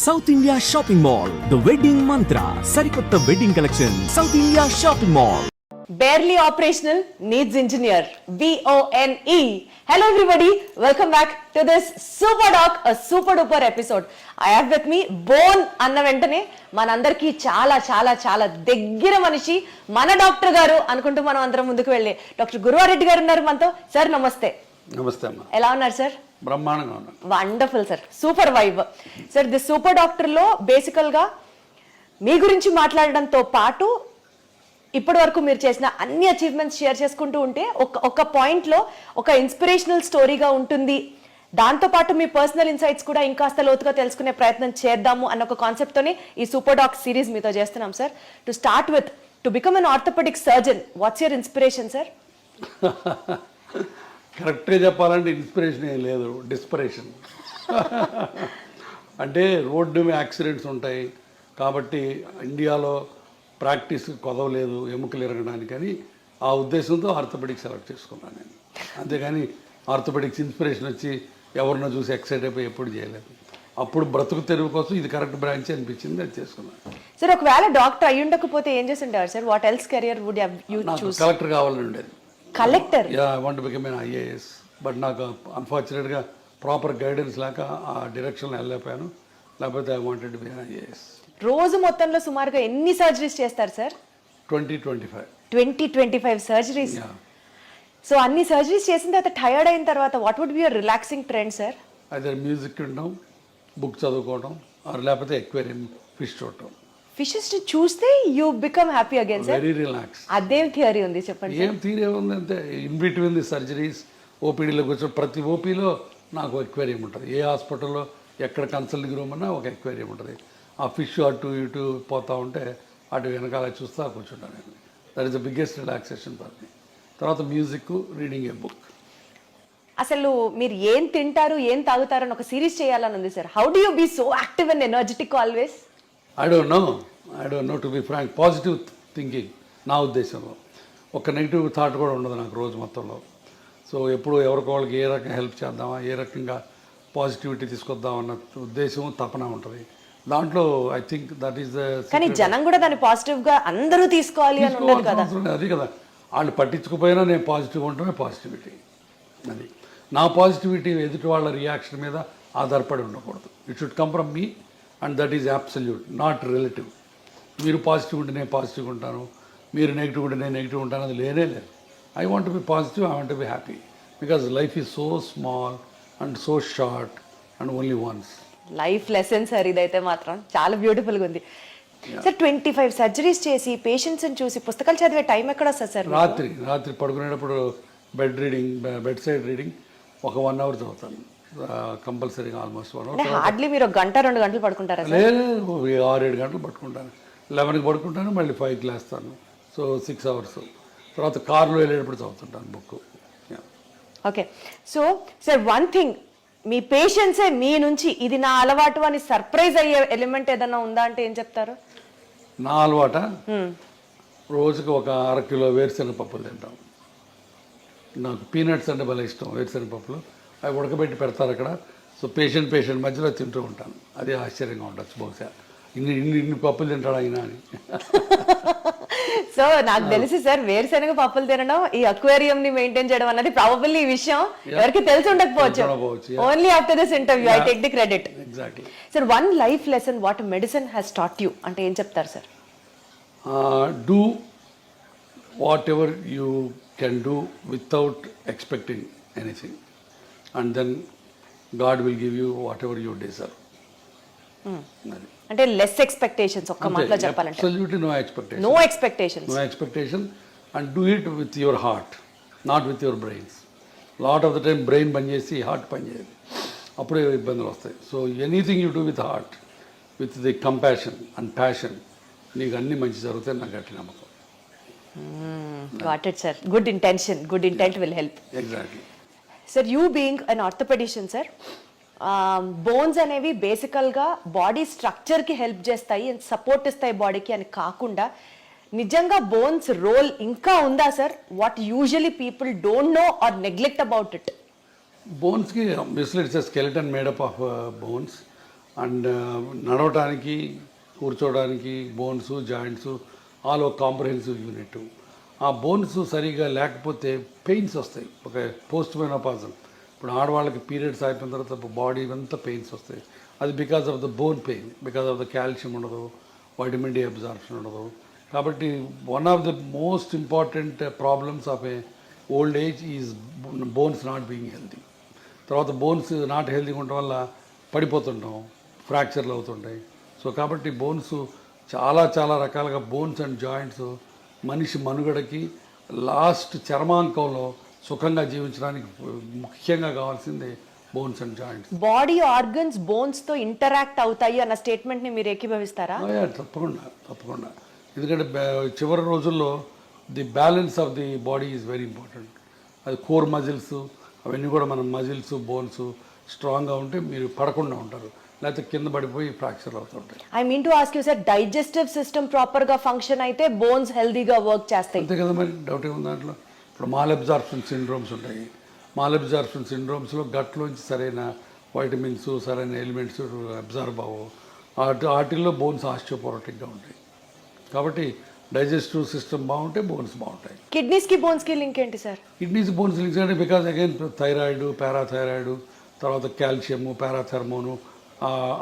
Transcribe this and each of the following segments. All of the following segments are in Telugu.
South India shopping mall, the wedding మంత్ర, సరికొత్త wedding collection, south India shopping mall. Barely operational needs engineer, BONE. Hello everybody, welcome back to this super doc, a super duper episode. I have with me Bone అన్న వెంటనే మనందరికీ చాలా చాలా చాలా దగ్గర మనిషి మన డాక్టర్ గారు అనుకుంటూ మనం అందరం ముందుకు వెళ్ళే డాక్టర్ గురువారెడ్డి గారు ఉన్నారు మనతో. సార్ నమస్తే. నమస్తే అమ్మా. ఎలా ఉన్నారు సార్? బ్రహ్మాండంగా ఉన్నాను. Wonderful sir, super vibe. Sir the super doctor లో బేసికల్ గా మీ గురించి మాట్లాడడంతో పాటు ఇప్పటి వరకు మీరు చేసిన అన్ని అచీవ్మెంట్స్ షేర్ చేసుకుంటూ ఉంటే ఒక పాయింట్ లో ఒక ఇన్స్పిరేషనల్ స్టోరీగా ఉంటుంది. దాంతో పాటు మీ పర్సనల్ ఇన్సైట్స్ కూడా ఇంకాస్త లోతుగా తెలుసుకునే ప్రయత్నం చేద్దాము అన్న ఒక కాన్సెప్ట్ తోనే ఈ సూపర్ డాక్ సిరీస్ మీతో చేస్తున్నాం sir. To start with, to become an orthopaedic surgeon, what's your inspiration sir? కరెక్ట్గా చెప్పాలంటే ఇన్స్పిరేషన్ ఏం లేదు, డిస్పరేషన్. అంటే రోడ్డు మీద యాక్సిడెంట్స్ ఉంటాయి కాబట్టి ఇండియాలో ప్రాక్టీస్ కొదవలేదు ఎముకలు ఎరగడానికని ఆ ఉద్దేశంతో ఆర్థోపెడిక్ సెలెక్ట్ చేసుకున్నాను నేను. అంతేగాని ఆర్థోపెడిక్స్ ఇన్స్పిరేషన్ వచ్చి ఎవరినో చూసి ఎక్సైట్ అయిపోయి ఎప్పుడు చేయలేదు. అప్పుడు బ్రతుకు తెరువు కోసం ఇది కరెక్ట్ బ్రాంచ్ అనిపించింది, అది చేసుకున్నాను. సార్ ఒకవేళ డాక్టర్ అయ్యి ఉండకపోతే ఏం చేసి ఉంటారు sir? What else career would you choose? Collector కావాలని ఉండేది. Collector? Yeah, I want to become an IAS. But నాకు అన్ఫార్చునేట్గా ప్రాపర్ గైడెన్స్ లేక ఆ డైరెక్షన్లో వెళ్ళలేకపోయాను. లేకపోతే I wanted to be an IAS. రోజు మొత్తంలో సుమారుగా ఎన్ని సర్జరీస్ చేస్తారు సార్? 20-25 సర్జరీస్. సో అన్ని సర్జరీస్ చేసిన తర్వాత టైర్డ్ అయిన తర్వాత what would be your relaxing trend sir? అదే మ్యూజిక్ వినడం, బుక్ చదువుకోవడం, లేకపోతే ఎక్వేరియం ఫిష్ చూడటం. ఫిషెస్ చూస్తే you become happy again sir? Very relax. అదేం థియరీ ఉంది చెప్పండి? ఏం థియరీ ఉంది అంటే ఇన్ బిట్వీన్ ది సర్జరీస్ ఓపీడీలో కూర్చో ప్రతి ఓపీలో నాకు ఎక్వేరియం ఉంటుంది. ఏ హాస్పిటల్లో ఎక్కడ కన్సల్టింగ్ రూమ్ అన్నా ఒక ఎక్వేరియం ఉంటుంది. ఆ ఫిష్ అటు ఇటు పోతూ ఉంటే అటు వెనకాల చూస్తా కూర్చుంటాను నేను. That is the biggest relaxation for me. తర్వాత మ్యూజిక్, రీడింగ్ ఏ బుక్. అసలు మీరు ఏం తింటారు, ఏం తాగుతారు అని ఒక సిరీస్ చేయాలని ఉంది sir. How do you be so active and energetic always? I don't know to be frank. Positive thinking నా ఉద్దేశంలో. ఒక నెగిటివ్ థాట్ కూడా ఉండదు నాకు రోజు మొత్తంలో. సో ఎప్పుడు ఎవరికోళ్ళకి ఏ రకంగా హెల్ప్ చేద్దామా, ఏ రకంగా పాజిటివిటీ తీసుకొద్దామన్న ఉద్దేశం, తపన ఉంటుంది దాంట్లో. I think that is the. కానీ జనం కూడా దాన్ని పాజిటివ్ గా అందరూ తీసుకోవాలి అని ఉండదు కదా. అది కదా, వాళ్ళు పట్టించుకుపోయినా నేను పాజిటివ్గా ఉండటమే పాజిటివిటీ. అది నా పాజిటివిటీ ఎదుటి వాళ్ళ రియాక్షన్ మీద ఆధారపడి ఉండకూడదు. It should come from me and that is absolute, not relative. మీరు పాజిటివ్ ఉంటే నేను పాజిటివ్గా ఉంటాను, మీరు నెగిటివ్ ఉంటే నేను నెగిటివ్ ఉంటాను, అది లేనే లేదు. I want be positive, I want be happy, because life is so small and so short and only once. Life lesson sir ఇదైతే మాత్రం చాలా బ్యూటిఫుల్గా ఉంది సార్. 25 సర్జరీస్ చేసి పేషెంట్స్ని చూసి పుస్తకాలు చదివే టైం ఎక్కడ వస్తుంది సార్? రాత్రి పడుకునేటప్పుడు బెడ్ సైడ్ రీడింగ్ ఒక 1 hour చదువుతాను కంపల్సరీగా. Almost 1 hour. హార్డ్లీ మీరు 1-2 గంటలు పడుకుంటారా? లేదు, 6-7 గంటలు పడుకుంటాను. 11కి పడుకుంటాను, మళ్ళీ 5కి లేస్తాను. So 6 hours. తర్వాత కార్లో వెళ్ళేటప్పుడు చదువుతుంటాను book. Okay. So sir one thing, మీ పేషెంట్సే మీ నుంచి ఇది నా అలవాటు అని సర్ప్రైజ్ అయ్యే ఎలిమెంట్ ఏదన్నా ఉందా అంటే ఏం చెప్తారు? నా అలవాట, రోజుకి ఒక 1/2 కిలో వేరుశనగ పప్పులు తింటాం. నాకు పీనట్స్ అంటే భలే ఇష్టం. వేరుశనగ పప్పులు అవి ఉడకబెట్టి పెడతారు అక్కడ. సో పేషెంట్ మధ్యలో తింటూ ఉంటాను. అది ఆశ్చర్యంగా ఉండొచ్చు, బహుశా ఇన్ని పప్పులు తింటాడు అయినా అని. సో నాకు తెలిసి సార్ వేరుశనగ పప్పులు తినడం, ఈ అక్వేరియం ని మెయింటైన్ చేయడం అన్నది ప్రాబబ్లీ ఈ విషయం ఎవరికి తెలిసి ఉండకపోవచ్చు. Only after this interview I take the credit. Exactly. Sir one life lesson what medicine has taught you అంటే ఏం చెప్తారు సార్? Do whatever you can do without expecting anything and then God will give you whatever you deserve. అంటే లెస్ ఎక్స్పెక్టేషన్స్, ఒక్క మాటలో చెప్పాలంటే absolutely no expectation. No expectation and do it with your heart, not with your brains. Lot of the time brain పనిచేసి హార్ట్ పనిచేయదు, అప్పుడే ఇబ్బందులు వస్తాయి. So anything you do with heart, with the compassion and passion, నీకు అన్ని మంచి జరుగుతాయి. నాకు గట్టి నమ్మకం. Got it sir. Good intent will help. Exactly. Sir you being an orthopedician sir, bones అనేవి బేసికల్గా బాడీ స్ట్రక్చర్కి హెల్ప్ చేస్తాయి అండ్ సపోర్ట్ ఇస్తాయి బాడీకి అని కాకుండా నిజంగా బోన్స్ రోల్ ఇంకా ఉందా sir? What usually people don't know or neglect about it. బోన్స్కి obviously it's a skeleton made up of bones and నడవటానికి కూర్చోవడానికి బోన్స్ జాయింట్స్ ఆల్ ఒక కాంప్రహెన్సివ్ యూనిట్. ఆ బోన్స్ సరిగా లేకపోతే పెయిన్స్ వస్తాయి. ఒక పోస్ట్ మెనోపాజల్, ఇప్పుడు ఆడవాళ్ళకి పీరియడ్స్ అయిపోయిన తర్వాత బాడీ అంతా పెయిన్స్ వస్తాయి. అది because of the bone pain, because of the calcium ఉండదు, వైటమిన్ డి అబ్జార్ప్షన్ ఉండదు. కాబట్టి one of the most important problems of A old age is bones not being healthy. తర్వాత బోన్స్ నాట్ హెల్తీగా ఉండటం వల్ల పడిపోతుంటాం, ఫ్రాక్చర్లు అవుతుంటాయి. సో కాబట్టి బోన్స్ చాలా చాలా రకాలుగా బోన్స్ అండ్ జాయింట్స్ మనిషి మనుగడకి లాస్ట్ చర్మాంకంలో సుఖంగా జీవించడానికి ముఖ్యంగా కావాల్సింది bones and joints. Body organs bones తో ఇంటరాక్ట్ అవుతాయి అన్న స్టేట్మెంట్ ని మీరు ఏకీభవిస్తారా? తప్పకుండా. ఎందుకంటే చివరి రోజుల్లో the balance of the body is very important. అది కోర్ మజిల్స్ అవన్నీ కూడా మన మజిల్స్ బోన్స్ స్ట్రాంగ్గా ఉంటే మీరు పడకుండా ఉంటారు, లేకపోతే కింద పడిపోయి ఫ్రాక్చర్ అవుతుంటాయి. I mean to ask you sir, digestive system proper గా ఫంక్షన్ అయితే బోన్స్ హెల్దీగా వర్క్ చేస్తాయి. అంతే కదా, మరి డౌట్ ఏముంది దాంట్లో. ఇప్పుడు మాల్ సిండ్రోమ్స్ ఉంటాయి. మాల్ సిండ్రోమ్స్లో గట్లోంచి సరైన వైటమిన్స్ సరైన ఎలిమెంట్స్ అబ్జర్వ్ అవ్వవు. వాటిల్లో బోన్స్ ఆస్టియోపోరోటిక్గా ఉంటాయి. కాబట్టి డైజెస్టివ్ సిస్టమ్ బాగుంటే బోన్స్ బాగుంటాయి. కిడ్నీస్ కి బోన్స్ కి లింక్ ఏంటి సార్? కిడ్నీస్ బోన్స్ లింక్స్ అంటే బికాజ్ అగైన్ థైరాయిడ్, పారాథైరాయిడ్, తర్వాత కాల్షియము, పారాథర్మోను,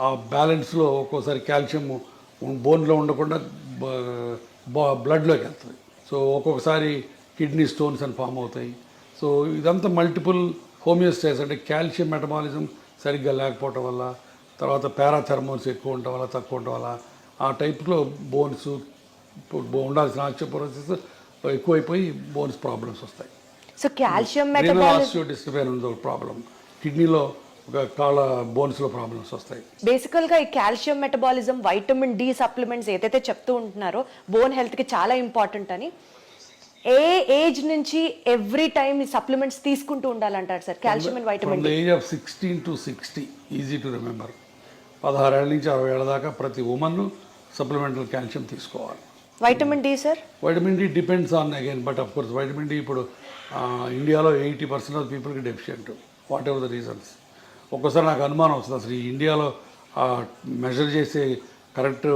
ఆ బ్యాలెన్స్లో ఒక్కోసారి కాల్షియం బోన్లో ఉండకుండా బ్లడ్లోకి వెళ్తుంది. సో ఒక్కొక్కసారి కిడ్నీ స్టోన్స్ అని ఫామ్ అవుతాయి. సో ఇదంతా మల్టిపుల్ హోమియోస్టాసిస్, అంటే కాల్షియం మెటబాలిజం సరిగ్గా లేకపోవటం వల్ల, తర్వాత పారాథర్మోన్స్ ఎక్కువ ఉండటం వల్ల తక్కువ ఉండటం వల్ల ఆ టైప్లో బోన్స్ ఉండాల్సిన ఆస్టియోపోరోసిస్ ఎక్కువైపోయి బోన్స్ ప్రాబ్లమ్స్ వస్తాయి. సో కాల్షియం మెటబాలిజం డిస్టర్బెన్స్ ఉంది ప్రాబ్లం. కిడ్నీలో ఒక కాళ్ళ బోన్స్లో ప్రాబ్లమ్స్ వస్తాయి. బేసికల్గా ఈ calcium metabolism, vitamin D supplements ఏదైతే చెప్తూ ఉంటున్నారో బోన్ హెల్త్కి చాలా ఇంపార్టెంట్ అని, ఏ ఏజ్ నుంచి ఎవ్రీ టైమ్ ఈ సప్లిమెంట్స్ తీసుకుంటూ ఉండాలంటారు sir? Calcium and vitamin D. Age of 16 to 60 easy to remember. 16 ఏళ్ళ నుంచి 60 ఏళ్ళ దాకా ప్రతి ఉమెన్ సప్లిమెంటల్ కాల్షియం తీసుకోవాలి. Vitamin D sir? Vitamin D depends on again, but of course vitamin D ఇప్పుడు ఇండియాలో 80% ఆఫ్ పీపుల్కి deficient, whatever the reasons. ఒక్కోసారి నాకు అనుమానం వస్తుంది, అసలు ఈ ఇండియాలో మెజర్ చేసే కరెక్ట్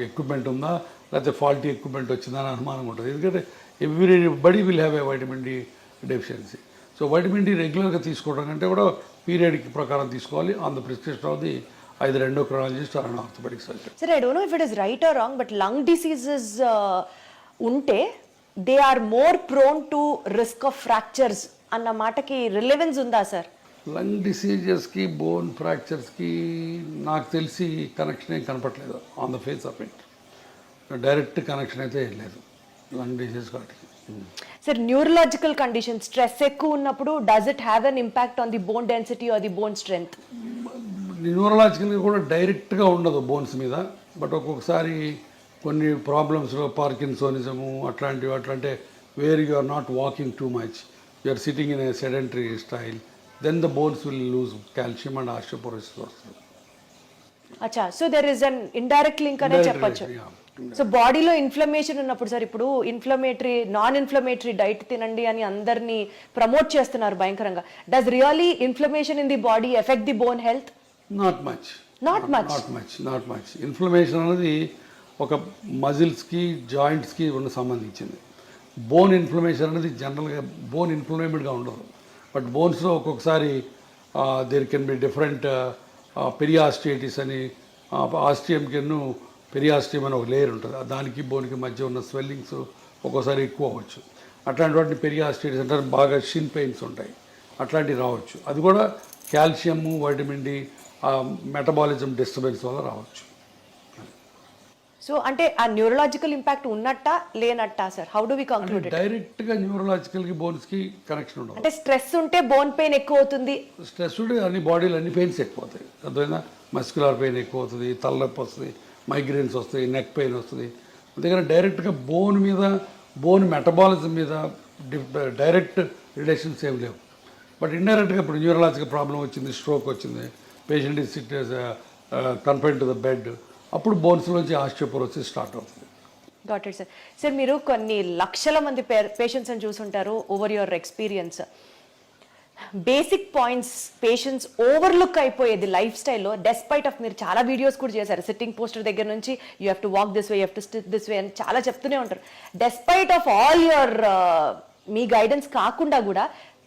ఎక్విప్మెంట్ ఉందా, లేకపోతే ఫాల్టీ ఎక్విప్మెంట్ వచ్చిందా అని అనుమానం ఉంటుంది. ఎందుకంటే everybody will have a vitamin D deficiency. So vitamin D రెగ్యులర్గా తీసుకోవడం కంటే కూడా పీరియడ్ ప్రకారం తీసుకోవాలి, on the prescription of the either endocrinologist or an orthopedic surgeon. Sir, I don't know if it is right or wrong, but lung diseases unte they are more prone to risk of fractures anna mataki relevance unda sir? Lung డిసీజెస్కి బోన్ ఫ్రాక్చర్స్కి నాకు తెలిసి కనెక్షన్ ఏం కనపట్లేదు on the face of it. Direct connection అయితే ఏం లేదు లంగ్ డిసీజ్ వాటికి. సార్, న్యూరలాజికల్ కండిషన్, స్ట్రెస్ ఎక్కువ ఉన్నప్పుడు does it have an impact on the bone density or the bone strength? న్యూరలాజికల్గా కూడా డైరెక్ట్గా ఉండదు బోన్స్ మీద, బట్ ఒక్కొక్కసారి కొన్ని ప్రాబ్లమ్స్లో పార్కిన్సోనిజము అట్లాంటివి, అట్లంటే where you are not walking too much, you are sitting in a sedentary style, then the bones will lose calcium and osteoporosis వస్తుంది. అచ్చా, so there is an indirect link అనే చెప్పొచ్చు. సో బాడీలో ఇన్ఫ్లమేషన్ ఉన్నప్పుడు సార్, ఇప్పుడు నాన్ ఇన్ఫ్లమేటరీ డైట్ తినండి అని అందరినీ ప్రమోట్ చేస్తున్నారు భయంకరంగా. Does really inflammation in the body effect the bone health? Not much. Inflammation అనేది ఒక మజిల్స్కి జాయింట్స్కి సంబంధించింది. బోన్ ఇన్ఫ్లమేషన్ అనేది జనరల్గా బోన్ ఇన్ఫ్లమేటెడ్గా ఉండదు, బట్ బోన్స్లో ఒక్కొక్కసారి దేర్ కెన్ బి డిఫరెంట్ పెరియాస్టియటిస్ అని, ఆస్టియంకిను పెరియాస్టియం అని ఒక లేయర్ ఉంటుంది, దానికి బోన్కి మధ్య ఉన్న స్వెల్లింగ్స్ ఒక్కోసారి ఎక్కువ అవ్వచ్చు. అట్లాంటి వాటిని పెరియాస్టియటిస్ అంటారు. బాగా షిన్ పెయిన్స్ ఉంటాయి, అట్లాంటివి రావచ్చు. అది కూడా calcium vitamin D metabolism disturbance వల్ల రావచ్చు. సో అంటే ఆ న్యూరలాజికల్ ఇంపాక్ట్ ఉన్నట్టా లేనట్టా sir? How do we conclude it? డైరెక్ట్గా న్యూరలాజికల్కి బోన్స్కి కనెక్షన్ ఉండదు. అంటే స్ట్రెస్ ఉంటే బోన్ పెయిన్ ఎక్కువ అవుతుంది. స్ట్రెస్ ఉంటే అన్ని బాడీలో అన్ని పెయిన్స్ ఎక్కువ అవుతాయి. అర్థమైందా? మస్క్యులర్ పెయిన్ ఎక్కువ అవుతుంది, తలనొప్పి వస్తుంది, మైగ్రేన్స్ వస్తాయి, నెక్ పెయిన్ వస్తుంది. అందుకని డైరెక్ట్గా బోన్ మీద, బోన్ మెటబాలిజం మీద డైరెక్ట్ రిలేషన్స్ ఏం లేవు. బట్ ఇండైరెక్ట్గా ఇప్పుడు న్యూరలాజికల్ ప్రాబ్లం వచ్చింది, స్ట్రోక్ వచ్చింది, patient is SIT confined to the bed, అప్పుడు బోన్స్లోంచి ఆస్టియోపోరోసిస్ స్టార్ట్ అవుతుంది. Got it sir. సార్, మీరు కొన్ని లక్షల మంది పేషెంట్స్ని చూసుంటారు over your experience. Basic points patients overlook అయిపోయేది లైఫ్ స్టైల్లో, డెస్పైట్ ఆఫ్ మీరు చాలా వీడియోస్ కూడా చేశారు, సిట్టింగ్ పోస్టర్ దగ్గర నుంచి you have to walk this way, you have to SIT this way అని చాలా చెప్తూనే ఉంటారు. Despite of all your me guidance కాకుండా కూడా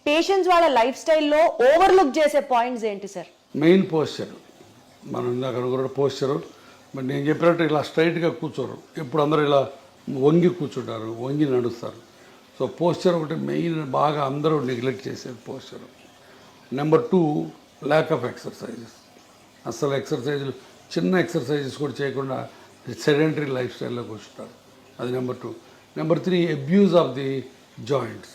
పేషెంట్స్ వాళ్ళ లైఫ్ స్టైల్లో ఓవర్లుక్ చేసే పాయింట్స్ ఏంటి సార్? మెయిన్ పోస్చర్, మనం ఇందాక అనుకున్న పోస్చరు. మరి నేను చెప్పినట్టు ఇలా స్ట్రైట్గా కూర్చోరు, ఎప్పుడు అందరూ ఇలా వంగి కూర్చుంటారు, వంగి నడుస్తారు. సో పోస్చర్ ఒకటి మెయిన్, బాగా అందరూ నెగ్లెక్ట్ చేసేది posture. Number 2, lack of exercises. అసలు ఎక్సర్సైజులు, చిన్న ఎక్సర్సైజెస్ కూడా చేయకుండా సెడెంటరీ లైఫ్ స్టైల్లో కూర్చుంటారు. అది number 2. Number 3, abuse of the joints.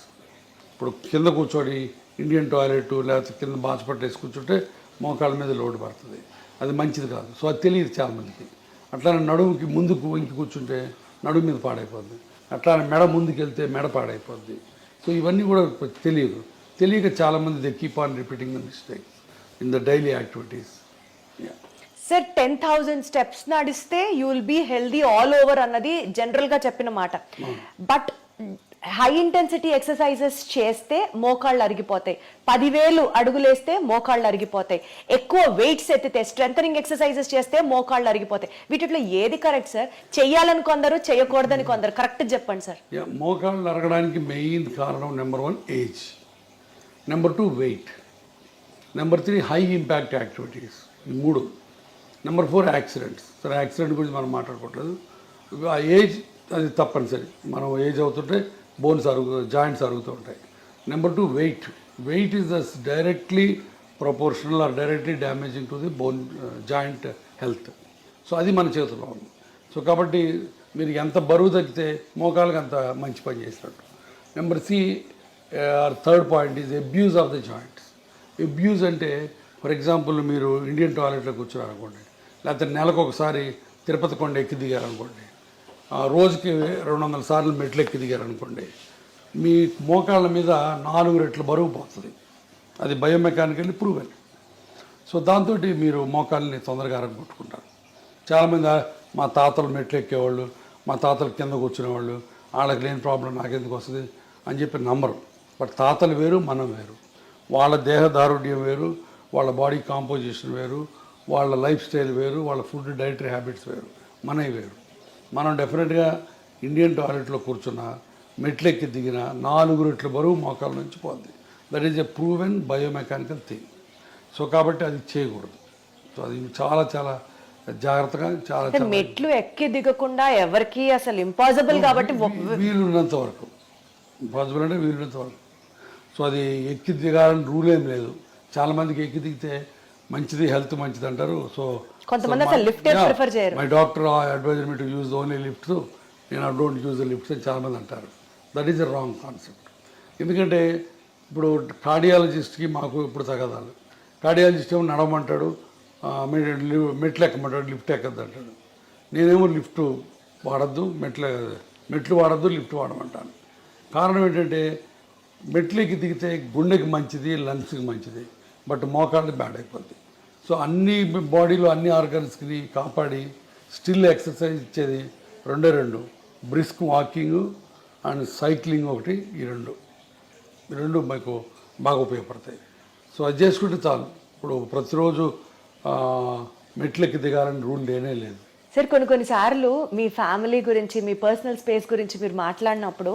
ఇప్పుడు కింద కూర్చొని ఇండియన్ టాయిలెట్ లేకపోతే కింద బాచపట్టేసి కూర్చుంటే మోకాళ్ళ మీద లోడ్ పడుతుంది, అది మంచిది కాదు. సో అది తెలియదు చాలామందికి. అట్లానే నడుముకి ముందుకు వంకి కూర్చుంటే నడుము మీద పాడైపోద్ది, అట్లానే మెడ ముందుకు వెళ్తే మెడ పాడైపోద్ది. సో ఇవన్నీ కూడా తెలియక చాలామంది they keep on repeating the mistakes in the daily activities. Sir 10,000 steps నడిస్తే you will be healthy all over అన్నది జనరల్గా చెప్పిన మాట. బట్ హై ఇంటెన్సిటీ ఎక్సర్సైజెస్ చేస్తే మోకాళ్ళు అరిగిపోతాయి, 10,000 అడుగులేస్తే మోకాళ్ళు అరిగిపోతాయి, ఎక్కువ వెయిట్స్ ఎత్తితే స్ట్రెంథనింగ్ ఎక్సర్సైజెస్ చేస్తే మోకాళ్ళు అరిగిపోతాయి. వీటిలో ఏది కరెక్ట్ సార్? చెయ్యాలని కొందరు, చేయకూడదని కొందరు, కరెక్ట్ చెప్పండి సార్. మోకాళ్ళు అరగడానికి మెయిన్ కారణం number 1 age, number 2 weight, number 3 high impact activities, 3. Number 4 accidents. సరే యాక్సిడెంట్ గురించి మనం మాట్లాడుకోవట్లేదు, ఆ ఏజ్ అది తప్పనిసరి. మనం ఏజ్ అవుతుంటే బోన్స్ జాయింట్స్ అరుగుతూ ఉంటాయి. Number 2 weight is the directly proportional or directly damaging to the bone joint health. So అది మన చేతిలో ఉంది. సో కాబట్టి మీరు ఎంత బరువు తగ్గితే మోకాళ్ళకి అంత మంచి పని చేసినట్టు. Number 3 point is abuse of the joints. Abuse అంటే ఫర్ ఎగ్జాంపుల్ మీరు ఇండియన్ టాయిలెట్లో కూర్చోారనుకోండి, లేకపోతే నెలకు ఒకసారి తిరుపతి కొండ ఎక్కి దిగారనుకోండి, రోజుకి 200 సార్లు మెట్లు ఎక్కి దిగారనుకోండి, మీ మోకాళ్ళ మీద 4 రెట్లు బరువు పోతుంది. అది బయోమెకానికల్లీ ప్రూవెన్. సో దాంతో మీరు మోకాళ్ళని తొందరగా అరగొట్టుకుంటారు. చాలామంది మా తాతలు మెట్లు ఎక్కేవాళ్ళు, మా తాతలు కింద కూర్చునేవాళ్ళు, వాళ్ళకి లేని ప్రాబ్లం నాకెందుకు వస్తుంది అని చెప్పి నమ్మరు. బట్ తాతలు వేరు, మనం వేరు. వాళ్ళ దేహదారుఢ్యం వేరు, వాళ్ళ బాడీ కాంపోజిషన్ వేరు, వాళ్ళ లైఫ్ స్టైల్ వేరు, వాళ్ళ ఫుడ్ డైటరీ హ్యాబిట్స్ వేరు, మనవి వేరు. మనం డెఫినెట్గా ఇండియన్ టాయిలెట్లో కూర్చున్న, మెట్లెక్కి దిగిన 4 రెట్ల బరువు మోకాళ్ళ నుంచి పోద్ది. That is a proven biomechanical thing. So కాబట్టి అది చేయకూడదు. సో అది చాలా చాలా జాగ్రత్తగా చాలా మెట్లు ఎక్కి దిగకుండా ఎవరికి అసలు ఇంపాసిబుల్ కాబట్టి వీలున్నంత వరకు, ఇంపాసిబుల్ అంటే వీలున్నంత వరకు. సో అది ఎక్కి దిగాలని రూల్ ఏం లేదు. చాలామందికి ఎక్కి దిగితే మంచిది, హెల్త్ మంచిది అంటారు. సో కొంతమంది అసలు లిఫ్ట్ ప్రిఫర్ చేయరు. My doctor advisor me to use only lifts, నేను I don't use the lifts అని చాలామంది అంటారు. That is a wrong concept. ఎందుకంటే ఇప్పుడు కార్డియాలజిస్ట్కి మాకు ఇప్పుడు తగదాలు. కార్డియాలజిస్ట్ ఏమో నడవమంటాడు, మెట్లు ఎక్కమంటాడు, లిఫ్ట్ ఎక్కద్దు అంటాడు. నేనేమో లిఫ్ట్ వాడద్దు, మెట్లు వాడద్దు, లిఫ్ట్ వాడమంటాను. కారణం ఏంటంటే మెట్లు ఎక్కి దిగితే గుండెకి మంచిది, లంగ్స్కి మంచిది, బట్ మోకాళ్ళకి బ్యాడ్ అయిపోద్ది. సో అన్ని బాడీలో అన్ని ఆర్గన్స్కి కాపాడి స్టిల్ ఎక్సర్సైజ్ ఇచ్చేది 2 బ్రిస్క్ వాకింగ్ అండ్ సైక్లింగ్ ఒకటి. ఈ రెండు మీకు బాగా ఉపయోగపడతాయి. సో అది చేసుకుంటే చాలు. ఇప్పుడు ప్రతిరోజు మెట్లెక్కి దిగాలని రూల్ లేనే లేదు. సార్ కొన్నిసార్లు మీ ఫ్యామిలీ గురించి, మీ పర్సనల్ స్పేస్ గురించి మీరు మాట్లాడినప్పుడు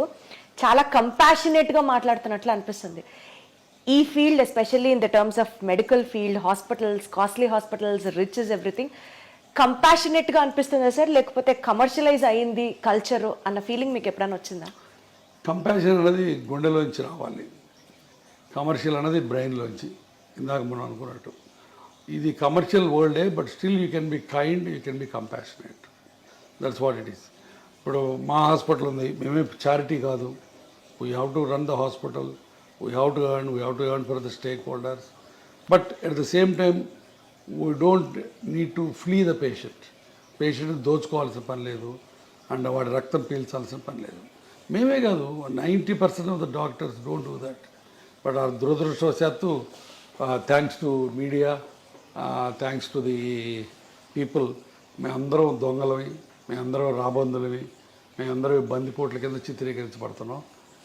చాలా కంపాషనేట్గా మాట్లాడుతున్నట్లు అనిపిస్తుంది. ఈ field especially in the terms of medical field, hospitals, costly hospitals, rich is everything, కంపాషనేట్గా అనిపిస్తుందా సార్, లేకపోతే కమర్షియలైజ్ అయింది కల్చరు అన్న ఫీలింగ్ మీకు ఎప్పుడైనా వచ్చిందా? కంపాషన్ అనేది గుండెలోంచి రావాలి, కమర్షియల్ అనేది బ్రెయిన్లోంచి. ఇందాక మనం అనుకున్నట్టు ఇది కమర్షియల్ వరల్డే, but still you can be kind, you can be compassionate. That's what it is. ఇప్పుడు మా హాస్పిటల్ ఉంది, మేమే చారిటీ కాదు. We have to run the hospital, we have to earn for the stakeholders, but at the same time we don't need to flee the patient దోచుకోవాల్సిన పని లేదు, అండ్ వాడి రక్తం పీల్చాల్సిన పని లేదు. మేమే కాదు, 90% of the doctors don't do that. But ఆ దురదృష్టవశాత్తు thanks to media, thanks to the people, మేమందరం దొంగలవి, మేమందరం రాబందులవి, మేమందరం బందిపోట్ల కింద చిత్రీకరించబడుతున్నాం.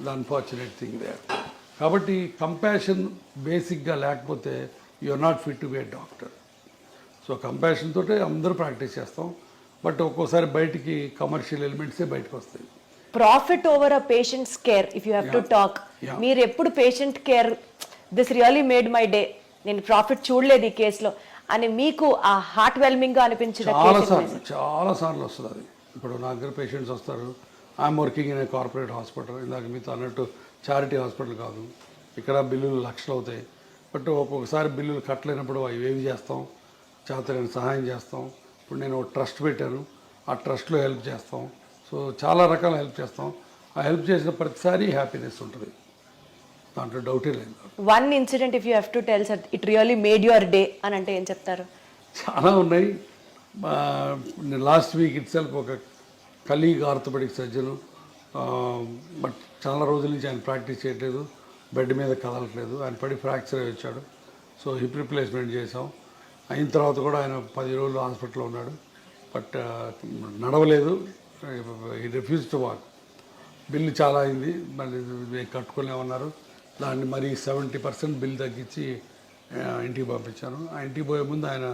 The unfortunate thing they. కాబట్టి కంపాషన్ బేసిక్గా లేకపోతే you are not fit to be a doctor. So compassion తోటే అందరూ ప్రాక్టీస్ చేస్తాం, బట్ ఒక్కోసారి బయటికి కమర్షియల్ ఎలిమెంట్సే బయటకు వస్తాయి. Profit over a patients care if you have to talk, మీరు ఎప్పుడు patient care this really made my day, నేను ప్రాఫిట్ చూడలేదు ఈ కేసులో అని మీకు ఆ హార్ట్ వెల్మింగ్ గా అనిపించిన చాలా సార్లు వస్తుంది అది. ఇప్పుడు నా దగ్గర పేషెంట్స్ వస్తారు, I'm working in a corporate hospital, ఇందాక మీతో అన్నట్టు చారిటీ హాస్పిటల్ కాదు, ఇక్కడ బిల్లులు లక్షలు అవుతాయి, బట్ ఒక్కొక్కసారి బిల్లులు కట్టలేనప్పుడు అవి ఏవి చేస్తాం, చేతనైన సహాయం చేస్తాం. ఇప్పుడు నేను ట్రస్ట్ పెట్టాను, ఆ ట్రస్ట్లో హెల్ప్ చేస్తాం. సో చాలా రకాల హెల్ప్ చేస్తాం. ఆ హెల్ప్ చేసిన ప్రతిసారి హ్యాపీనెస్ ఉంటుంది, దాంట్లో డౌటే లేదు. One incident if you have to tell sir it really made your day అని అంటే ఏం చెప్తారు? చాలా ఉన్నాయి. లాస్ట్ వీక్ ఇట్ సెల్ఫ్ ఒక కలీగ్ ఆర్థోపెడిక్ సర్జను, బట్ చాలా రోజుల నుంచి ఆయన ప్రాక్టీస్ చేయట్లేదు, బెడ్ మీద కదలట్లేదు, ఆయన పడి ఫ్రాక్చర్ అయ్యి వచ్చాడు. సో హిప్ రిప్లేస్మెంట్ చేసాం. అయిన తర్వాత కూడా ఆయన 10 రోజులు హాస్పిటల్లో ఉన్నాడు, బట్ నడవలేదు, ఈ రిఫ్యూజ్ టు వాక్. బిల్లు చాలా అయింది, మళ్ళీ కట్టుకోలేమన్నారు. దాన్ని మరి 70% బిల్ తగ్గించి ఇంటికి పంపించాను. ఆ ఇంటికి పోయే ముందు ఆయన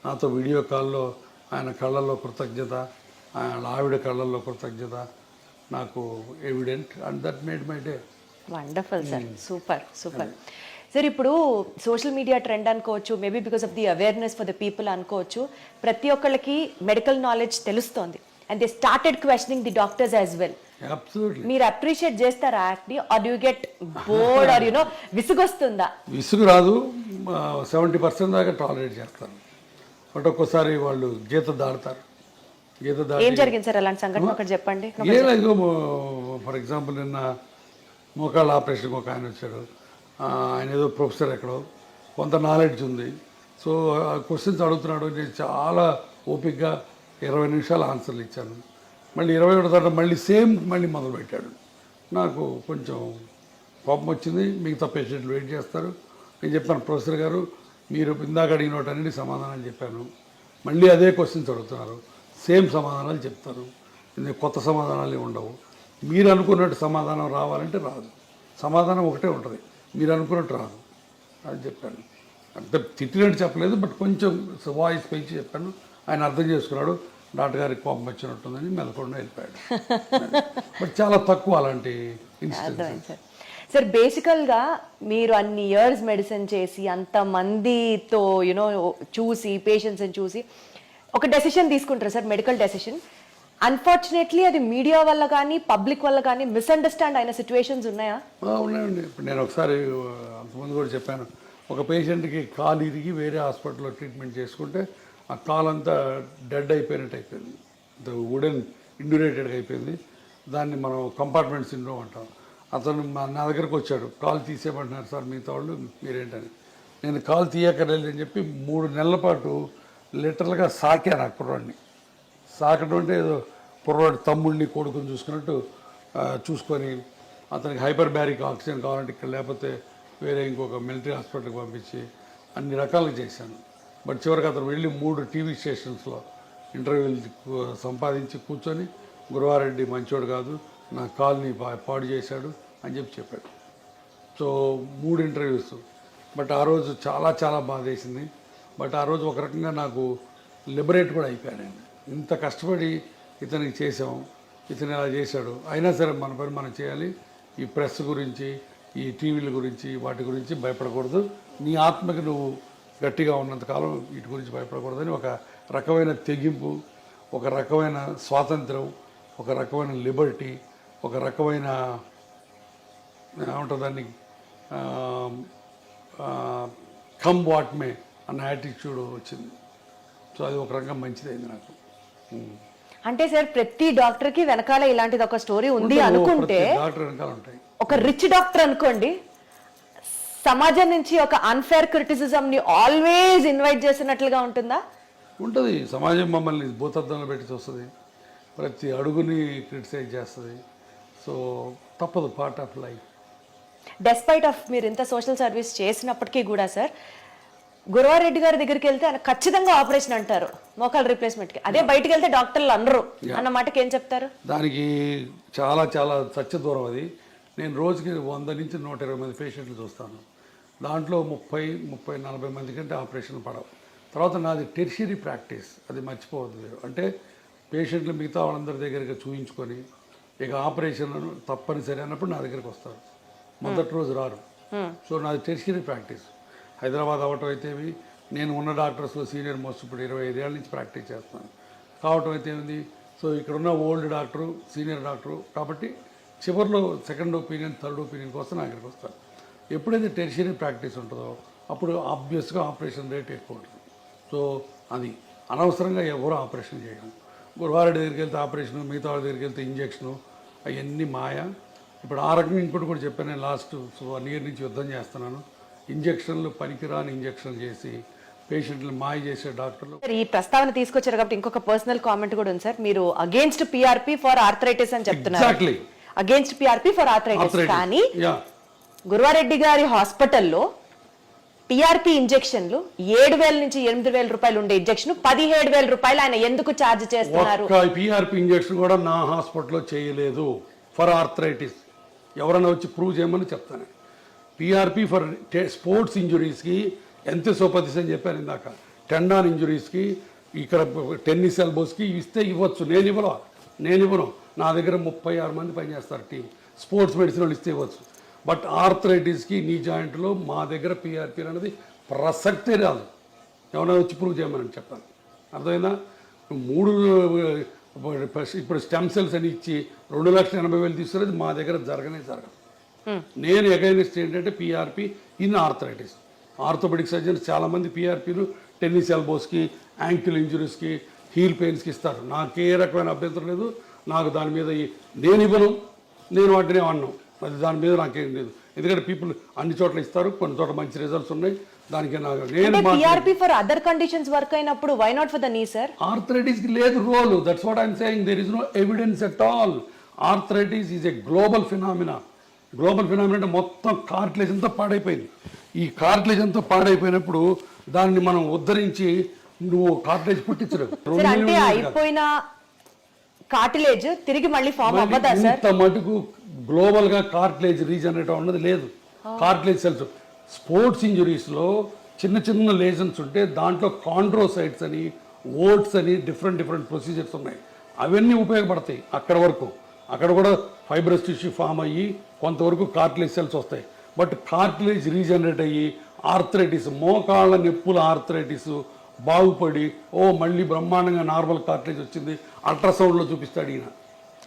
నాతో వీడియో కాల్లో ఆయన కళ్ళల్లో కృతజ్ఞత, ఆయన ఆవిడ కళ్ళల్లో కృతజ్ఞత నాకు evident, and that made my day. Wonderful sir, super super sir. ఇప్పుడు సోషల్ మీడియా ట్రెండ్ అనుకోవచ్చు, maybe because of the awareness for the people అనుకోవచ్చు, ప్రతి ఒక్కళ్ళకి మెడికల్ నాలెడ్జ్ తెలుస్తోంది and they started questioning the doctors as well. మీరు అప్రిషియేట్ చేస్తారా యాక్ట్ని, or do get bored or you know విసుగొస్తుందా? విసుగు రాదు, 70% దాకా టాలరేట్ చేస్తారు, బట్ ఒక్కోసారి వాళ్ళు గీత దాడతారు. గీత దాటి ఏం జరిగింది సార్ అలాంటి సంఘటన ఒకటి చెప్పండి. ఏం లేదు, ఫర్ ఎగ్జాంపుల్ నిన్న మోకాళ్ళ ఆపరేషన్కి ఒక ఆయన వచ్చాడు, ఆయన ఏదో ప్రొఫెసర్ ఎక్కడో, కొంత నాలెడ్జ్ ఉంది. సో క్వశ్చన్స్ అడుగుతున్నాడు, నేను చాలా ఓపిక్గా 20 నిమిషాలు ఆన్సర్లు ఇచ్చాను. మళ్ళీ 21 తర్వాత మళ్ళీ మొదలుపెట్టాడు. నాకు కొంచెం కోపం వచ్చింది. మిగతా పేషెంట్లు వెయిట్ చేస్తారు. నేను చెప్పాను, ప్రొఫెసర్ గారు మీరు ఇందాక అడిగిన వాటన్నిటి సమాధానాలు చెప్పాను, మళ్ళీ అదే క్వశ్చన్స్ అడుగుతున్నారు, సేమ్ సమాధానాలు చెప్తారు, కొత్త సమాధానాలు ఉండవు. మీరు అనుకున్నట్టు సమాధానం రావాలంటే రాదు, సమాధానం ఒకటే ఉంటుంది, మీరు అనుకున్నట్టు రాదు అని చెప్పాను. అంటే తిట్టినట్టు చెప్పలేదు, బట్ కొంచెం వాయిస్ పెంచి చెప్పాను. ఆయన అర్థం చేసుకున్నాడు, డాక్టర్ గారికి కోపం వచ్చినట్టుందని మెదకుండా వెళ్ళిపోయాడు. బట్ చాలా తక్కువ అలాంటి ఇన్సిడెంట్స్. సార్ బేసికల్గా మీరు అన్ని ఇయర్స్ మెడిసిన్ చేసి అంతమందితో యూనో చూసి పేషెంట్స్ని చూసి ఒక డెసిషన్ తీసుకుంటారు సార్, మెడికల్ డెసిషన్. అన్ఫార్చునేట్లీ అది మీడియా వల్ల కానీ పబ్లిక్ వల్ల కానీ మిస్అండర్స్టాండ్ అయిన సిచ్యువేషన్స్ ఉన్నాయా? ఉన్నాయండి. ఇప్పుడు నేను ఒకసారి అంతకుముందు కూడా చెప్పాను, ఒక పేషెంట్కి కాలు ఇరిగి వేరే హాస్పిటల్లో ట్రీట్మెంట్ చేసుకుంటే ఆ కాలు అంతా డెడ్ అయిపోయినట్టు అయిపోయింది, వుడెన్ ఇండ్యూరేటెడ్గా అయిపోయింది. దాన్ని మనం కంపార్ట్మెంట్ సిండ్రోమ్ అంటాం. అతను నా దగ్గరకు వచ్చాడు, కాలు తీసేయమంటున్నారు సార్ మిగతా వాళ్ళు, మీరేంటని. నేను కాలు తీయక్కర్లేదు అని చెప్పి 3 నెలల పాటు లిటరల్గా సాకాను ఆ కుర్రాడిని. సాకడం అంటే ఏదో కుర్రాడు తమ్ముడిని కొడుకుని చూసుకున్నట్టు చూసుకొని అతనికి హైపర్ బ్యారిక్ ఆక్సిజన్ కావాలంటే ఇక్కడ, లేకపోతే వేరే ఇంకొక మిలిటరీ హాస్పిటల్కి పంపించి అన్ని రకాలుగా చేశాను. బట్ చివరికి అతను వెళ్ళి 3 టీవీ స్టేషన్స్లో ఇంటర్వ్యూలు సంపాదించి కూర్చొని గురువారెడ్డి మంచోడు కాదు, నా కాల్ని పాడు చేశాడు అని చెప్పాడు. So 3 interviews. బట్ ఆ రోజు చాలా చాలా బాధేసింది. బట్ ఆ రోజు ఒక రకంగా నాకు లిబరేట్ కూడా అయిపోయానండి. ఇంత కష్టపడి ఇతనికి చేసాం, ఇతను ఇలా చేశాడు, అయినా సరే మన పని మనం చేయాలి. ఈ ప్రెస్ గురించి, ఈ టీవీల గురించి, వాటి గురించి భయపడకూడదు. నీ ఆత్మకి నువ్వు గట్టిగా ఉన్నంతకాలం వీటి గురించి భయపడకూడదని ఒక రకమైన తెగింపు, ఒక రకమైన స్వాతంత్రం, ఒక రకమైన లిబర్టీ, ఒక రకమైన ఏమంటుందాన్ని కమ్ వాట్ మే అన్న యాటిట్యూడ్ వచ్చింది. సో అది ఒక రకంగా మంచిదైంది నాకు. అంటే సార్ ప్రతి డాక్టర్కి వెనకాల ఇలాంటిది ఒక స్టోరీ ఉంది అనుకుంటే, డాక్టర్ వెనకాల ఉంటాయి. ఒక రిచ్ డాక్టర్ అనుకోండి, సమాజం నుంచి ఒక అన్ఫేర్ క్రిటిసిజం ని ఆల్వేస్ ఇన్వైట్ చేసినట్లుగా ఉంటుందా? ఉంటుంది. సమాజం మమ్మల్ని భూతద్దంలో పెట్టి చూస్తుంది, ప్రతి అడుగుని క్రిటిసైజ్ చేస్తుంది. సో తప్పదు, part of life. Despite of మీరు ఇంత సోషల్ సర్వీస్ చేసినప్పటికీ కూడా సార్, గురువారెడ్డి గారి దగ్గరికి వెళ్తే ఆయన ఖచ్చితంగా ఆపరేషన్ అంటారు మోకాల్ రీప్లేస్మెంట్కి, అదే బయటకు వెళ్తే డాక్టర్లు అనరు అన్న మాటకి ఏం చెప్తారు? దానికి చాలా చాలా సత్య దూరం అది. నేను రోజుకి 100 నుంచి 120 మంది పేషెంట్లు చూస్తాను. దాంట్లో 30-40 మంది కంటే ఆపరేషన్ పడవు. తర్వాత నాది టెర్షియరీ ప్రాక్టీస్, అది మర్చిపోవద్దు మీరు. అంటే పేషెంట్లు మిగతా వాళ్ళందరి దగ్గరికి చూయించుకొని ఇక ఆపరేషన్ తప్పనిసరి అన్నప్పుడు నా దగ్గరికి వస్తారు. మొదటి రోజు రారు. సో నాది టెర్షియరీ ప్రాక్టీస్. హైదరాబాద్ అవ్వటం అయితేవి, నేను ఉన్న డాక్టర్స్లో సీనియర్ మోస్ట్ ఇప్పుడు 25 ఏళ్ళ నుంచి ప్రాక్టీస్ చేస్తాను కావటం అయితే ఏంది. సో ఇక్కడ ఉన్న ఓల్డ్ డాక్టరు, సీనియర్ డాక్టరు కాబట్టి చివరిలో సెకండ్ ఒపీనియన్, థర్డ్ ఒపీనియన్ కోసం నా దగ్గరికి వస్తారు. ఎప్పుడైతే టెర్షియరీ ప్రాక్టీస్ ఉంటుందో అప్పుడు ఆబ్వియస్గా ఆపరేషన్ రేట్ ఎక్కువ ఉంటుంది. సో అది అనవసరంగా ఎవరు ఆపరేషన్ చేయడం. గురువారి దగ్గరికి వెళ్తే ఆపరేషను, మిగతా వాళ్ళ దగ్గరికి వెళ్తే ఇంజక్షను, అవన్నీ మాయ. ఇప్పుడు ఆ రకంగా ఇంకోటి కూడా చెప్పాను. నేను లాస్ట్ 1 year నుంచి యుద్ధం చేస్తున్నాను. ఇంజక్షన్లు పనికిరాని ఇంజక్షన్లు చేసి పేషెంట్లు మాయ చేసే డాక్టర్లు. సార్ ఈ ప్రస్తావన తీసుకొచ్చారు కాబట్టి ఇంకొక పర్సనల్ కామెంట్ కూడా ఉంది సార్. మీరు అగేన్స్ట్ పిఆర్పి ఫర్ ఆర్థరైటిస్ అని చెప్తున్నారు. Exactly against PRP for arthritis. కానీ గురువారెడ్డి గారి హాస్పిటల్లో పిఆర్పి ఇంజెక్షన్లు 7,000 నుంచి 8,000 రూపాయలు ఉండే ఇంజెక్షన్ 17,000 రూపాయలు ఆయన ఎందుకు ఛార్జ్ చేస్తున్నారు? పిఆర్పి ఇంజెక్షన్ కూడా నా హాస్పిటల్లో చేయలేదు ఫర్ ఆర్థరైటిస్. ఎవరైనా వచ్చి ప్రూవ్ చేయమని చెప్తాను. పిఆర్పి ఫర్ స్పోర్ట్స్ ఇంజురీస్కి ఎంత సోపతిస్ అని చెప్పాను ఇందాక. టెండాన్ ఇంజురీస్కి, ఇక్కడ టెన్నిస్ ఎల్బోస్కి ఇస్తే ఇవ్వచ్చు. నేను ఇవ్వను. నా దగ్గర 36 మంది పనిచేస్తారు టీం. స్పోర్ట్స్ మెడిసిన్ వాళ్ళు ఇస్తే ఇవ్వచ్చు. బట్ ఆర్థరైటిస్కి, నీ జాయింట్లో మా దగ్గర పిఆర్పి అనేది ప్రసక్తే రాదు. ఎవరైనా వచ్చి ప్రూవ్ చేయమని చెప్పాను. అర్థమైందా? 3 ఇప్పుడు స్టెమ్ సెల్స్ అని ఇచ్చి 2,80,000 తీసుకునేది మా దగ్గర జరగదు. నేను అగైనెస్ట్ ఏంటంటే PRP in arthritis. Orthopaedic surgeons చాలామంది పిఆర్పీలు టెన్నిస్ ఎల్బోస్కి, యాంకిల్ ఇంజురీస్కి, హీల్ పెయిన్స్కి ఇస్తారు. నాకు ఏ రకమైన అభ్యంతరం లేదు. నాకు దాని మీద నేను ఇవ్వను, నేను వాటిని అన్నాను. అది దాని మీద నాకేం లేదు. ఎందుకంటే పీపుల్ అన్ని చోట్ల ఇస్తారు, కొన్ని చోట్ల మంచి రిజల్ట్స్ ఉన్నాయి. దానికి నేను PRP for other conditions work అయినప్పుడు why not for the knee sir? ఆర్థరైటిస్కి లేదు role. That's what I'm saying. There is no evidence at all. Arthritis is a global phenomena. అంటే మొత్తం కార్టిలేజ్ అంతా పాడైపోయింది. ఈ కార్టిలేజ్ అంతా పాడైపోయినప్పుడు దాన్ని మనం ఉద్ధరించి నువ్వు కార్టిలేజ్ పుట్టించలేవు. అంటే అయిపోయిన కార్టిలేజ్ తిరిగి మళ్ళీ ఫామ్ అవ్వదా సార్? ఇంత మటుకు గ్లోబల్ గా కార్టిలేజ్ రీజనరేట్ అన్నది లేదు. కార్టిలేజ్ సెల్స్ స్పోర్ట్స్ ఇంజురీస్లో చిన్న లేజన్స్ ఉంటే దాంట్లో కాండ్రోసైట్స్ అని, ఓట్స్ అని డిఫరెంట్ ప్రొసీజర్స్ ఉన్నాయి. అవన్నీ ఉపయోగపడతాయి అక్కడ వరకు. అక్కడ కూడా ఫైబ్రస్ టిష్యూ ఫామ్ అయ్యి కొంతవరకు కార్టిలేజ్ సెల్స్ వస్తాయి. బట్ కార్టిలేజ్ రీజనరేట్ అయ్యి ఆర్థరైటిస్, మోకాళ్ళ నొప్పుల ఆర్థరైటిస్ బాగుపడి మళ్ళీ బ్రహ్మాండంగా నార్మల్ కార్టిలేజ్ వచ్చింది. అల్ట్రాసౌండ్లో చూపిస్తాడు ఈయన,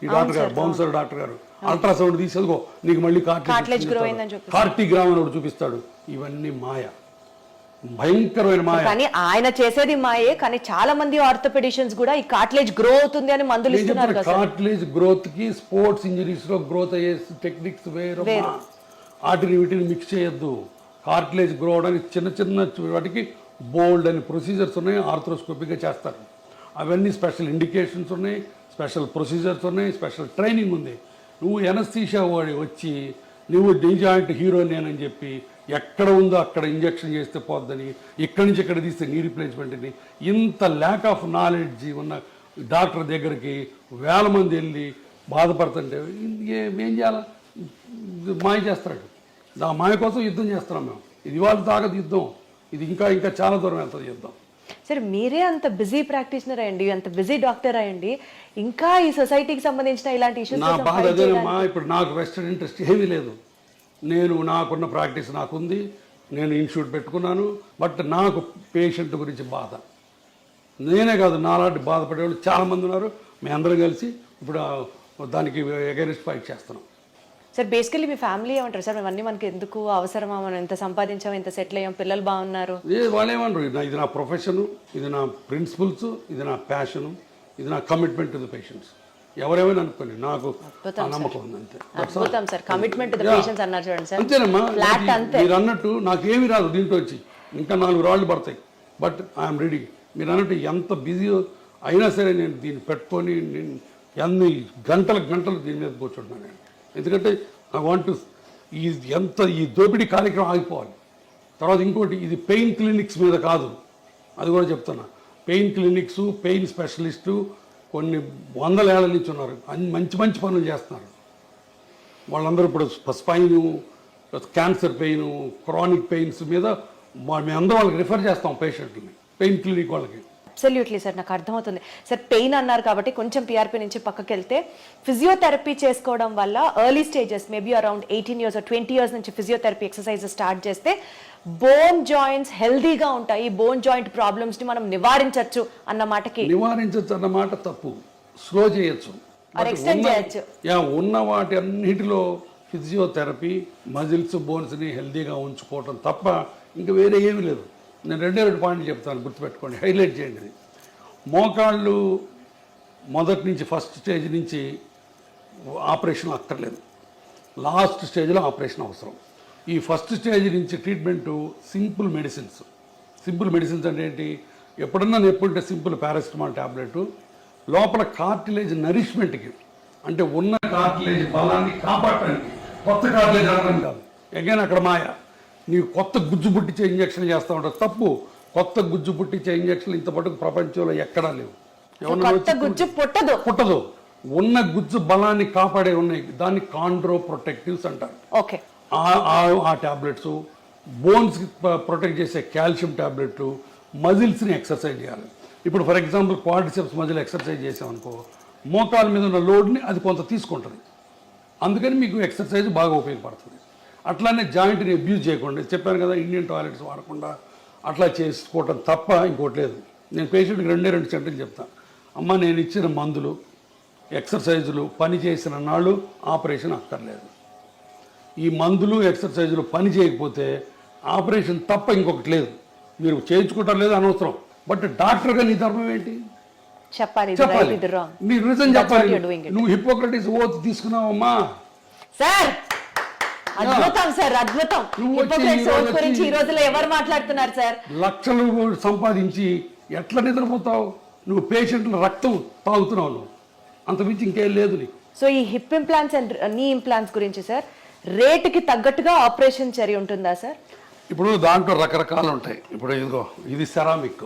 ఈ డాక్టర్ గారు, బౌన్సర్ డాక్టర్ గారు. అల్ట్రాసౌండ్ తీసేదిగో నీకు మళ్ళీ కార్టిగ్రామ్ అని ఒకటి చూపిస్తాడు. ఇవన్నీ మాయ, భయంకరమైన మాయ. కానీ ఆయన చేసేది మాయే. కానీ చాలా మంది ఆర్థోపెడిషియన్స్ కూడా ఈ కార్టిలేజ్ గ్రో అవుతుంది అని మందులు ఇస్తున్నారు కదా. కార్టిలేజ్ గ్రోత్ కి స్పోర్ట్స్ ఇంజరీస్ లో గ్రోత్ అయ్యే టెక్నిక్స్ వేరు. వీటిని మిక్స్ చేయొద్దు. కార్టిలేజ్ గ్రో అవడానికి చిన్న వాటికి బోల్డ్ అని ప్రొసీజర్స్ ఉన్నాయి. ఆర్థ్రోస్కోపిక్గా చేస్తారు. అవన్నీ స్పెషల్ ఇండికేషన్స్ ఉన్నాయి, స్పెషల్ ప్రొసీజర్స్ ఉన్నాయి, స్పెషల్ ట్రైనింగ్ ఉంది. నువ్వు ఎనస్థీషియా వాడి వచ్చి నువ్వు డి జాయింట్ హీరోని అని చెప్పి ఎక్కడ ఉందో అక్కడ ఇంజక్షన్ చేస్తే పోద్దని, ఇక్కడి నుంచి ఇక్కడ తీస్తే నీ రీప్లేస్మెంట్ అని, ఇంత ల్యాక్ ఆఫ్ నాలెడ్జ్ ఉన్న డాక్టర్ దగ్గరికి 1000 మంది వెళ్ళి బాధపడుతుంటే ఏం చేయాలా? మాయ చేస్తాడు. ఆ మాయ కోసం యుద్ధం చేస్తున్నాం మేము. ఇది వాళ్ళ తాగదు యుద్ధం. ఇది ఇంకా చాలా దూరం వెళ్తుంది యుద్ధం. సరే, మీరే అంత బిజీ ప్రాక్టీషనర్ అయ్యండి, అంత బిజీ డాక్టర్ అయ్యండి, ఇంకా ఈ సొసైటీకి సంబంధించిన ఇలాంటి ఇష్యూస్ నా బాధ అదేనమ్మా. ఇప్పుడు నాకు వెస్టర్న్ ఇంట్రెస్ట్ ఏమీ లేదు. నాకున్న ప్రాక్టీస్ నాకుంది, నేను ఇన్స్టిట్యూట్ పెట్టుకున్నాను. బట్ నాకు పేషెంట్ గురించి బాధ. నేనే కాదు, నాలాంటి బాధపడేవాళ్ళు చాలామంది ఉన్నారు. మేము అందరం కలిసి ఇప్పుడు దానికి అగైనెస్ట్ ఫైట్ చేస్తున్నాం. సార్, బేసికలీ మీ ఫ్యామిలీ ఏమంటారు సార్? ఇవన్నీ మనకి ఎందుకు అవసరమా? మనం ఎంత సంపాదించాం, ఎంత సెటిల్ అయ్యాం, పిల్లలు బాగున్నారు. వాళ్ళు ఏమన్నారు, ఇది నా ప్రొఫెషను, ఇది నా ప్రిన్సిపల్స్, ఇది నా ప్యాషను, ఇది నా కమిట్మెంట్ టు ది పేషెంట్స్. ఎవరేమైనా అనుకోండి, నాకు నమ్మకం ఉంది అంతే. అద్భుతం sir, commitment to the patients అన్నారు చూడండి సార్. అంతేనమ్మా. మీరు అన్నట్టు నాకేమీ రాదు దీంట్లో వచ్చి, ఇంకా 4 రాళ్ళు పడతాయి. But I'm ready. మీరు అన్నట్టు ఎంత బిజీ అయినా సరే నేను దీన్ని పెట్టుకొని నేను ఎన్ని గంటలు దీని మీద కూర్చుంటున్నాను నేను. ఎందుకంటే ఐ వాంట్ టు ఈ దోపిడీ కార్యక్రమం ఆగిపోవాలి. తర్వాత ఇంకోటి, ఇది పెయిన్ క్లినిక్స్ మీద కాదు, అది కూడా చెప్తున్నా. పెయిన్ క్లినిక్స్, పెయిన్ స్పెషలిస్టు కొన్ని 100 ఏళ్ల నుంచి ఉన్నారు. మంచి పనులు చేస్తున్నారు. వాళ్ళందరూ ఇప్పుడు spine, cancer pain, chronic pains మీద మేమందరం వాళ్ళకి రిఫర్ చేస్తాం పేషెంట్ని, పెయిన్ క్లినిక్ వాళ్ళకి. అబ్సల్యూట్లీ సార్, నాకు అర్థమవుతుంది సార్. పెయిన్ అన్నారు కాబట్టి కొంచెం పిఆర్పి నుంచి పక్కకి వెళ్తే ఫిజియోథెరపీ చేసుకోవడం వల్ల early stages maybe around 18 years or 20 years నుంచి ఫిజియోథెరపీ ఎక్సర్సైజ్ స్టార్ట్ చేస్తే బోన్ జాయింట్స్ హెల్దీగా ఉంటాయి, బోన్ జాయింట్ ప్రాబ్లమ్స్ ని మనం నివారించవచ్చు అన్న మాటకి. నివారించవచ్చు అన్న మాట తప్పు, స్లో చేయొచ్చు, ఎక్స్టెండ్ చేయొచ్చు. ఉన్న వాటి అన్నిటిలో ఫిజియోథెరపీ మజిల్స్ బోన్స్ని హెల్దీగా ఉంచుకోవటం తప్ప ఇంకా వేరే ఏమీ లేదు. నేను 2 పాయింట్లు చెప్తాను, గుర్తుపెట్టుకోండి, హైలైట్ చేయండి. ఇది మోకాళ్ళు మొదటి నుంచి ఫస్ట్ స్టేజ్ నుంచి ఆపరేషన్ అక్కర్లేదు, లాస్ట్ స్టేజ్లో ఆపరేషన్ అవసరం. ఈ ఫస్ట్ స్టేజ్ నుంచి treatment simple medicines. Simple medicines అంటే ఏంటి? ఎప్పుడన్నా నొప్పుంటే సింపుల్ పారాసిటమాల్ ట్యాబ్లెట్, లోపల కార్టిలేజ్ నరిష్మెంట్కి, అంటే ఉన్న కార్టిలేజ్ బలాన్ని కాపాడటానికి, కొత్త కార్టిలేజ్ అనడం కాదు. అగైన్ అక్కడ మాయ, నీవు కొత్త గుజ్జు పుట్టించే ఇంజక్షన్ చేస్తూ ఉంటావు. తప్పు. కొత్త గుజ్జు పుట్టించే ఇంజక్షన్లు ఇంతపాటు ప్రపంచంలో ఎక్కడా లేవు. పుట్టదు. ఉన్న గుజ్జు బలాన్ని కాపాడే ఉన్నాయి, దాన్ని కాండ్రో ప్రొటెక్టివ్స్ అంటారు. ఓకే. ఆ ట్యాబ్లెట్స్, బోన్స్కి ప్రొటెక్ట్ చేసే కాల్షియం ట్యాబ్లెట్లు, మజిల్స్ని ఎక్సర్సైజ్ చేయాలి. ఇప్పుడు for example quadriceps muscle exercise చేసామనుకో, మోకాల మీద ఉన్న లోడ్ని అది కొంత తీసుకుంటుంది, అందుకని మీకు ఎక్సర్సైజ్ బాగా ఉపయోగపడుతుంది. అట్లానే జాయింట్ని అబ్యూజ్ చేయకుండా, చెప్పాను కదా, ఇండియన్ టాయిలెట్స్ వాడకుండా అట్లా చేసుకోవటం తప్ప ఇంకోటి లేదు. నేను పేషెంట్కి 2 సెంటెన్స్ చెప్తాను. అమ్మ, నేను ఇచ్చిన మందులు, ఎక్సర్సైజులు పని చేసిన నాళ్ళు ఆపరేషన్ అక్కర్లేదు. ఈ మందులు ఎక్సర్సైజులు పని చేయకపోతే ఆపరేషన్ తప్ప ఇంకొకటి లేదు. మీరు చేయించుకుంటారు లేదు అనవసరం, బట్ డాక్టర్గా నీ ధర్మం ఏంటి చెప్పాలి. మీరు రీజన్ చెప్పాలి. నువ్వు హిపోక్రటిస్ ఓత్ తీసుకున్నావమ్మా సార్. అద్భుతం సార్, అద్భుతం. గురించి ఈ రోజులో ఎవరు మాట్లాడుతున్నారు సార్? లక్షలు సంపాదించి ఎట్లా నిద్రపోతావు? నువ్వు పేషెంట్ల రక్తం తాగుతున్నావు, నువ్వు అంతమించి ఇంకేం లేదు నీకు. సో ఈ హిప్ ఇంప్లాంట్స్ అండ్ నీ ఇంప్లాంట్స్ గురించి సార్, రేటుకి తగ్గట్టుగా ఆపరేషన్ చర్య ఉంటుందా సార్? ఇప్పుడు దాంట్లో రకరకాలు ఉంటాయి. ఇప్పుడు ఇదిగో, ఇది ceramic,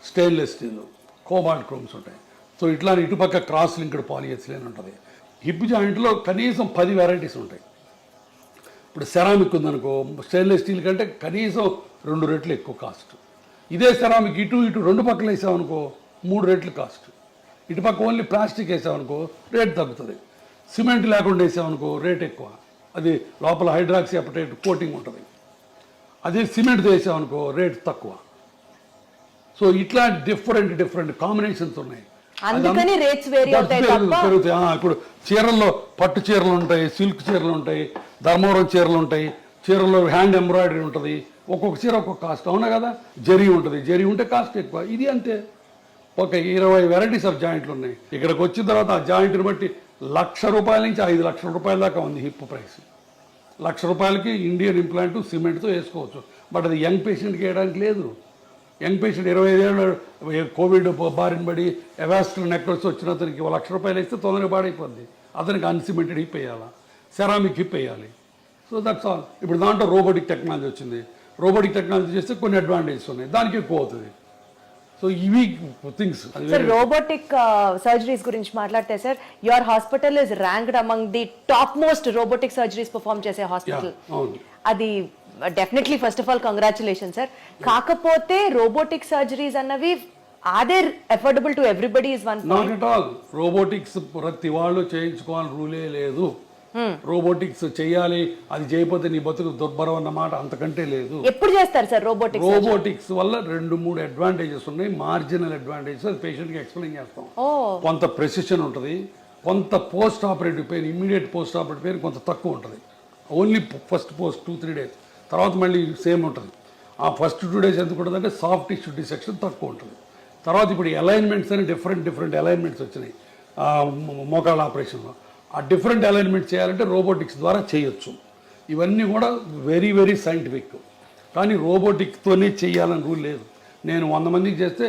stainless steel, cobalt chromes ఉంటాయి. సో ఇట్లా ఇటుపక్క క్రాస్ లింక్డ్ పాలిఎథిలీన్ ఉంటుంది. హిప్ జాయింట్లో కనీసం 10 వెరైటీస్ ఉంటాయి. ఇప్పుడు సెరామిక్ ఉందనుకో, స్టెయిన్లెస్ స్టీల్ కంటే కనీసం 2 రెట్లు ఎక్కువ కాస్ట్. ఇదే సెరామిక్ ఇటు 2 పక్కలు వేసామనుకో 3 రెట్లు కాస్ట్. ఇటుపక్క ఓన్లీ ప్లాస్టిక్ వేసామనుకో రేట్ తగ్గుతుంది. సిమెంట్ లేకుండా వేసామనుకో రేట్ ఎక్కువ, అది లోపల హైడ్రాక్సీ అపటైట్ కోటింగ్ ఉంటుంది. అదే సిమెంట్తో వేసామనుకో రేట్ తక్కువ. సో ఇట్లా డిఫరెంట్ కాంబినేషన్స్ ఉన్నాయి, పెరుగుతాయి. ఇప్పుడు చీరల్లో పట్టు చీరలు ఉంటాయి, సిల్క్ చీరలు ఉంటాయి, ధర్మవరం చీరలు ఉంటాయి, చీరల్లో హ్యాండ్ ఎంబ్రాయిడరీ ఉంటుంది. ఒక్కొక్క చీర ఒక్కొక్క కాస్ట్, అవునా కదా? జరీ ఉంటుంది, జరీ ఉంటే కాస్ట్ ఎక్కువ. ఇది అంతే, ఒక 20 వెరైటీస్ ఆఫ్ జాయింట్లు ఉన్నాయి. ఇక్కడికి వచ్చిన తర్వాత ఆ జాయింట్ని బట్టి ₹1,00,000 నుంచి 5,00,000 రూపాయల దాకా ఉంది హిప్ ప్రైస్. ₹1,00,000కి ఇండియన్ ఇంప్లాంట్ సిమెంట్తో వేసుకోవచ్చు, బట్ అది యంగ్ పేషెంట్కి వేయడానికి లేదు. యంగ్ పేషెంట్ 25 ఏళ్ళు కోవిడ్ బారిన పడి ఎవాస్కులర్ నెక్రోసిస్ వచ్చిన అతనికి ₹1,00,000 వేస్తే తొందరగా పాడైపోద్ది. అతనికి అన్సిమెంటెడ్ హిప్ వేయాలా, సెరామిక్ హిప్ వేయాలి. So that's all. ఇప్పుడు దాంట్లో రోబోటిక్ టెక్నాలజీ వచ్చింది. రోబోటిక్ టెక్నాలజీ చేస్తే కొన్ని అడ్వాంటేజెస్ ఉన్నాయి, దానికి ఎక్కువ అవుతుంది. సో ఇవి థింగ్స్. సార్, రోబోటిక్ సర్జరీస్ గురించి మాట్లాడితే sir, your hospital is ranked among the top most robotic surgeries perform చేసే హాస్పిటల్. అది definitely first of all congratulation sir. కాకపోతే రోబోటిక్ సర్జరీస్ అన్నవి are affordable to everybody is one not at all. Robotics ప్రతి వాళ్ళు చేయించుకోవాలని రూలే లేదు. రోబోటిక్స్ చేయాలి, అది చేయకపోతే నీ బతుకు దుర్భరం అన్నమాట, అంతకంటే లేదు. ఎప్పుడు చేస్తారు సార్ రోబోటిక్స్? రోబోటిక్స్ వల్ల 2-3 అడ్వాంటేజెస్ ఉన్నాయి, మార్జినల్ అడ్వాంటేజెస్. అది పేషెంట్కి ఎక్స్ప్లెయిన్ చేస్తాం. కొంత ప్రెసిషన్ ఉంటుంది, కొంత post operative pain, immediate post operative pain కొంత తక్కువ ఉంటుంది. ఓన్లీ ఫస్ట్ 2-3 days, తర్వాత మళ్ళీ సేమ్ ఉంటుంది. ఆ ఫస్ట్ 2 days ఎందుకు ఉంటుంది అంటే సాఫ్ట్ టిష్యూ డిసెక్షన్ తక్కువ ఉంటుంది. తర్వాత ఇప్పుడు అలైన్మెంట్స్ అని డిఫరెంట్ అలైన్మెంట్స్ వచ్చినాయి మోకాళ్ళ ఆపరేషన్లో. ఆ డిఫరెంట్ అలైన్మెంట్ చేయాలంటే రోబోటిక్స్ ద్వారా చేయొచ్చు. ఇవన్నీ కూడా వెరీ సైంటిఫిక్. కానీ రోబోటిక్తోనే చేయాలని రూల్ లేదు. నేను 100 మందికి చేస్తే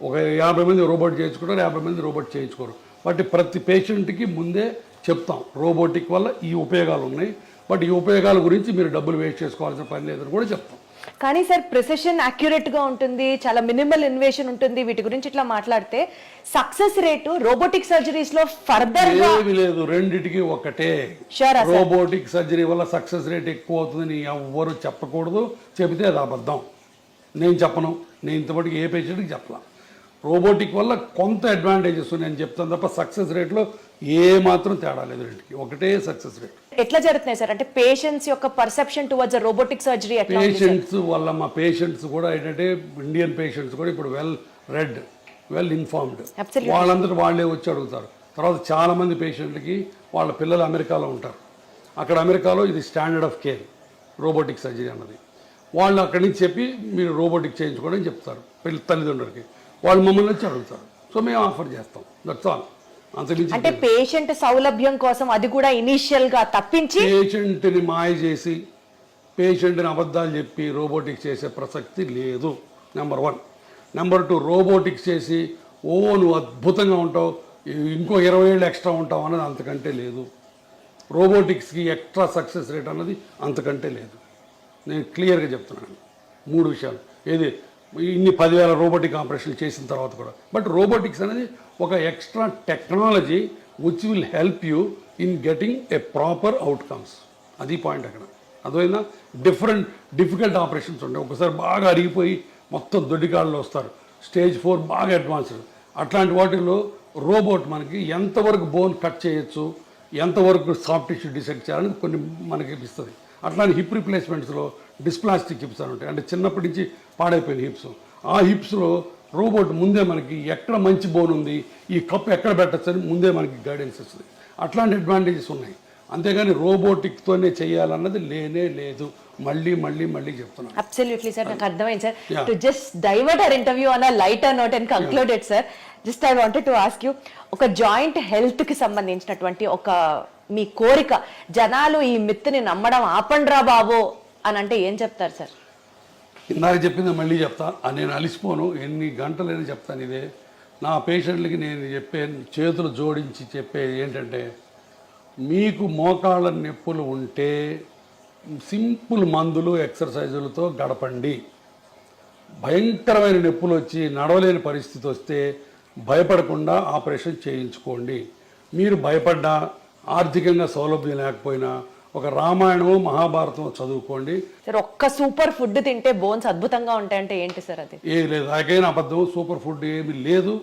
ఒక 50 మంది రోబోట్ చేయించుకుంటారు, 50 మంది రోబోట్ చేయించుకోరు. బట్ ప్రతి పేషెంట్కి ముందే చెప్తాం రోబోటిక్ వల్ల ఈ ఉపయోగాలు ఉన్నాయి, బట్ ఈ ఉపయోగాల గురించి మీరు డబ్బులు వేస్ట్ చేసుకోవాల్సిన పని లేదని కూడా చెప్తాం. కానీ సార్ ప్రిసిషన్ అక్యురేట్ గా ఉంటుంది, చాలా మినిమల్ ఇన్వేషన్ ఉంటుంది, వీటి గురించి ఇట్లా మాట్లాడితే సక్సెస్ రేటు రోబోటిక్ సర్జరీస్ లో ఫర్దర్ గా ఏమీ లేదు, రెండిటికి ఒకటే. Sure, sir. రోబోటిక్ సర్జరీ వల్ల సక్సెస్ రేట్ ఎక్కువ అవుతుందని ఎవ్వరు చెప్పకూడదు, చెబితే అది అబద్ధం. నేను చెప్పను, నేను ఇంతవరకు ఏ పేషెంట్కి చెప్పలా. రోబోటిక్ వల్ల కొంత అడ్వాంటేజెస్ నేను చెప్తాను తప్ప సక్సెస్ రేట్లో ఏ మాత్రం తేడా లేదు, రెండింటికి ఒకటే సక్సెస్ రేట్. ఎట్లా జరుగుతున్నాయి సార్? అంటే పేషెంట్స్ యొక్క పర్సెప్షన్ టువర్డ్స్ రోబోటిక్ సర్జరీ ఎట్లా ఉంది సార్? పేషెంట్స్ వల్ల మా పేషెంట్స్ కూడా ఏంటంటే ఇండియన్ పేషెంట్స్ కూడా ఇప్పుడు వెల్ ఇన్ఫార్మ్డ్. Absolutely. వాళ్ళందరూ వాళ్ళే వచ్చి అడుగుతారు. తర్వాత చాలా మంది పేషెంట్లకి వాళ్ళ పిల్లలు అమెరికాలో ఉంటారు. అక్కడ అమెరికాలో ఇది standard of care robotic surgery అన్నది. వాళ్ళు అక్కడి నుంచి చెప్పి మీరు రోబోటిక్ చేయించుకోండి అని చెప్తారు తల్లిదండ్రులకి. వాళ్ళు మమ్మల్ని వచ్చి అడుగుతారు. సో మేము ఆఫర్ చేస్తాం, దట్స్ ఆల్. అంతకుమించి అంటే పేషెంట్ సౌలభ్యం కోసం అది కూడా ఇనీషియల్ గా తప్పించి పేషెంట్ని మాయ చేసి పేషెంట్ని అబద్ధాలు చెప్పి రోబోటిక్స్ చేసే ప్రసక్తి లేదు, నెంబర్ 1. నెంబర్ 2, రోబోటిక్స్ చేసి నువ్వు అద్భుతంగా ఉంటావు, ఇంకో 20 ఏళ్ళు ఎక్స్ట్రా ఉంటావు అన్నది అంతకంటే లేదు. రోబోటిక్స్కి ఎక్స్ట్రా సక్సెస్ రేట్ అన్నది అంతకంటే లేదు. నేను క్లియర్గా చెప్తున్నాను 3 విషయాలు. ఏది ఇన్ని 10,000 రోబోటిక్ ఆపరేషన్లు చేసిన తర్వాత కూడా. బట్ రోబోటిక్స్ అనేది ఒక extra technology which will help you in getting a proper outcomes. అది పాయింట్ అక్కడ. అదైనా డిఫికల్ట్ ఆపరేషన్స్ ఉంటాయి. ఒకసారి బాగా అరిగిపోయి మొత్తం దొడ్డికాళ్ళు వస్తారు, స్టేజ్ 4 బాగా అడ్వాన్స్డ్. అట్లాంటి వాటిల్లో రోబోట్ మనకి ఎంతవరకు బోన్ కట్ చేయొచ్చు, ఎంతవరకు సాఫ్ట్ టిష్యూ డిసెక్ట్ చేయాలని కొన్ని మనకి ఇస్తుంది. అట్లాంటి హిప్ రిప్లేస్మెంట్స్లో డిస్ప్లాస్టిక్ హిప్స్ అని ఉంటాయి, అంటే చిన్నప్పటి నుంచి పాడైపోయిన హిప్స్. ఆ హిప్స్లో రోబోట్ ముందే మనకి ఎక్కడ మంచి బోన్ ఉంది, ఈ కప్ ఎక్కడ పెట్టచ్చు అని ముందే మనకి గైడెన్స్ ఇస్తుంది. అట్లాంటి అడ్వాంటేజెస్ ఉన్నాయి. అంతేగాని రోబోటిక్తోనే చేయాలన్నది లేనే లేదు. మళ్ళీ చెప్తున్నాను. అబ్సల్యూట్లీ సార్, నాకు అర్థమైంది sir. To just divert our interview on a lighter note and concluded sir, just I wanted to ask you, ఒక జాయింట్ హెల్త్ కి సంబంధించినటువంటి ఒక మీ కోరిక, జనాలు ఈ మిత్తుని నమ్మడం ఆపండ్రా బాబు అని అంటే ఏం చెప్తారు సార్? ఇందాక చెప్పింది మళ్ళీ చెప్తా, నేను అలిసిపోను, ఎన్ని గంటలైనా చెప్తాను ఇదే. నా పేషెంట్లకి నేను చెప్పే, చేతులు జోడించి చెప్పేది ఏంటంటే, మీకు మోకాళ్ళ నొప్పులు ఉంటే సింపుల్ మందులు ఎక్సర్సైజులతో గడపండి. భయంకరమైన నొప్పులు వచ్చి నడవలేని పరిస్థితి వస్తే భయపడకుండా ఆపరేషన్ చేయించుకోండి. మీరు భయపడ్డా, ఆర్థికంగా సౌలభ్యం లేకపోయినా ఒక రామాయణము మహాభారతం చదువుకోండి. సార్, ఒక్క సూపర్ ఫుడ్ తింటే బోన్స్ అద్భుతంగా ఉంటాయంటే ఏంటి సార్ అది? ఏది లేదు, నాకైనా అబద్ధం. సూపర్ ఫుడ్ ఏమి లేదు,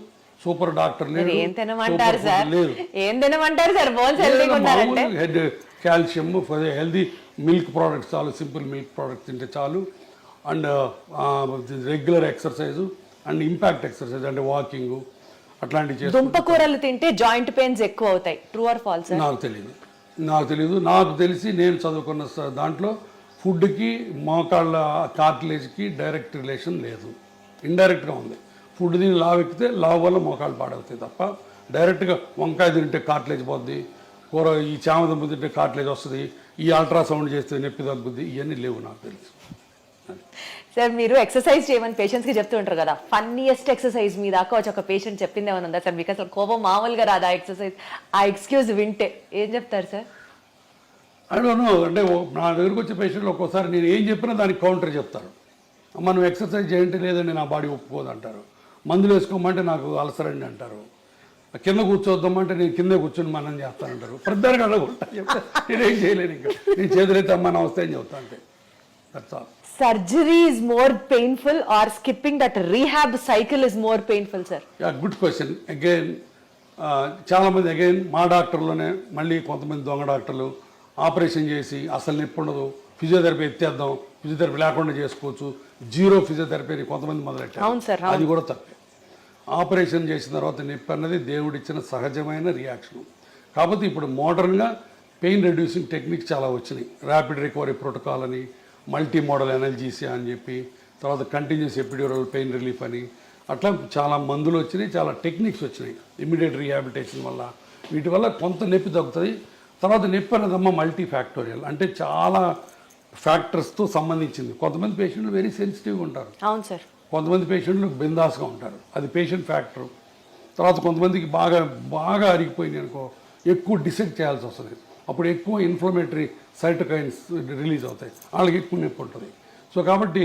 సూపర్ డాక్టర్ లేదు, ఏం తినమంటారు సార్? లేదు. ఏం తినమంటారు సార్ బోన్స్ హెల్తీగా ఉండాలంటే? Head calcium, healthy milk products చాలు, సింపుల్ మిల్క్ ప్రోడక్ట్స్ తింటే చాలు. And regular exercise and impact exercise అంటే వాకింగ్ అట్లాంటివి చేస్తే. దుంపకూరలు తింటే జాయింట్ పెయిన్స్ ఎక్కువ అవుతాయి, ట్రూ ఆర్ ఫాల్స్? నాకు తెలియదు. నాకు తెలిసి నేను చదువుకున్న దాంట్లో ఫుడ్కి మోకాళ్ళ కార్టిలేజ్కి డైరెక్ట్ రిలేషన్ లేదు, ఇండైరెక్ట్గా ఉంది. ఫుడ్ తిని లావు ఎక్కితే లావు వల్ల మోకాళ్ళు పాడవుతాయి తప్ప డైరెక్ట్గా వంకాయ తింటే కార్టిలేజ్ పోద్ది, కూర ఈ చామదుంప తింటే కార్టిలేజ్ వస్తుంది, ఈ అల్ట్రాసౌండ్ చేస్తే నొప్పి తగ్గుద్ది, ఇవన్నీ లేవు నాకు తెలుసు. సార్, మీరు ఎక్సర్సైజ్ చేయమని పేషెంట్స్కి చెప్తూ ఉంటారు కదా, ఫన్నీయెస్ట్ ఎక్సర్సైజ్ మీ దాకా వచ్చి ఒక పేషెంట్ చెప్పింది ఏమైనా ఉందా సార్? మీకు అసలు కోపం మామూలుగా రాదు ఆ ఎక్సర్సైజ్, ఆ ఎక్స్క్యూజ్ వింటే ఏం చెప్తారు సార్? I don't no. అంటే నా దగ్గరకు వచ్చే పేషెంట్లు ఒక్కోసారి నేను ఏం చెప్పినా దానికి కౌంటర్ చెప్తారు. మనం ఎక్సర్సైజ్ చేయంటే లేదండి నా బాడీ ఒప్పుకోదు అంటారు. మందులు వేసుకోమంటే నాకు అలసరండి అంటారు. కింద కూర్చోద్దామంటే నేను కిందే కూర్చొని మనం చేస్తానంటారు. ప్రతిదానికి అడగొట్టా చెప్తే నేనేం చేయలేను. ఇంకా నేను చేతులైతే అమ్మ నమస్తే అని చెప్తా అంటే that's all. Surgery is more painful or skipping that rehab cycle is more painful, sir? Yeah, good question. Again, చాలామంది మా డాక్టర్లోనే మళ్ళీ కొంతమంది దొంగ డాక్టర్లు ఆపరేషన్ చేసి అసలు నొప్పి ఉండదు, ఫిజియోథెరపీ ఎత్తేద్దాం, ఫిజియోథెరపీ లేకుండా చేసుకోవచ్చు, జీరో ఫిజియోథెరపీ అని కొంతమంది మొదలెట్టారు. అది కూడా తప్పే. ఆపరేషన్ చేసిన తర్వాత నొప్పి అన్నది దేవుడిచ్చిన సహజమైన రియాక్షన్. కాబట్టి ఇప్పుడు మోడర్న్గా పెయిన్ రెడ్యూసింగ్ టెక్నిక్స్ చాలా వచ్చినాయి. ర్యాపిడ్ రికవరీ ప్రోటోకాల్ అని, మల్టీ మోడల్ ఎనర్జీసియా అని చెప్పి, తర్వాత కంటిన్యూస్ ఎపిడ్యూరల్ పెయిన్ రిలీఫ్ అని, అట్లా చాలా మందులు వచ్చినాయి, చాలా టెక్నిక్స్ వచ్చినాయి ఇమ్మీడియట్ రీహాబిలిటేషన్ వల్ల. వీటి వల్ల కొంత నొప్పి తగ్గుతుంది. తర్వాత నొప్పి అన్నదమ్మ మల్టీ ఫ్యాక్టోరియల్, అంటే చాలా ఫ్యాక్టర్స్తో సంబంధించింది. కొంతమంది పేషెంట్లు వెరీ సెన్సిటివ్గా ఉంటారు, అవును సార్. కొంతమంది పేషెంట్లు బిందాస్గా ఉంటారు, అది పేషెంట్ ఫ్యాక్టర్. తర్వాత కొంతమందికి బాగా అరిగిపోయింది అనుకో, ఎక్కువ డిసెక్ట్ చేయాల్సి వస్తుంది, అప్పుడు ఎక్కువ ఇన్ఫ్లమేటరీ సైటోకైన్స్ రిలీజ్ అవుతాయి, వాళ్ళకి ఎక్కువ నొప్పి ఉంటుంది. సో కాబట్టి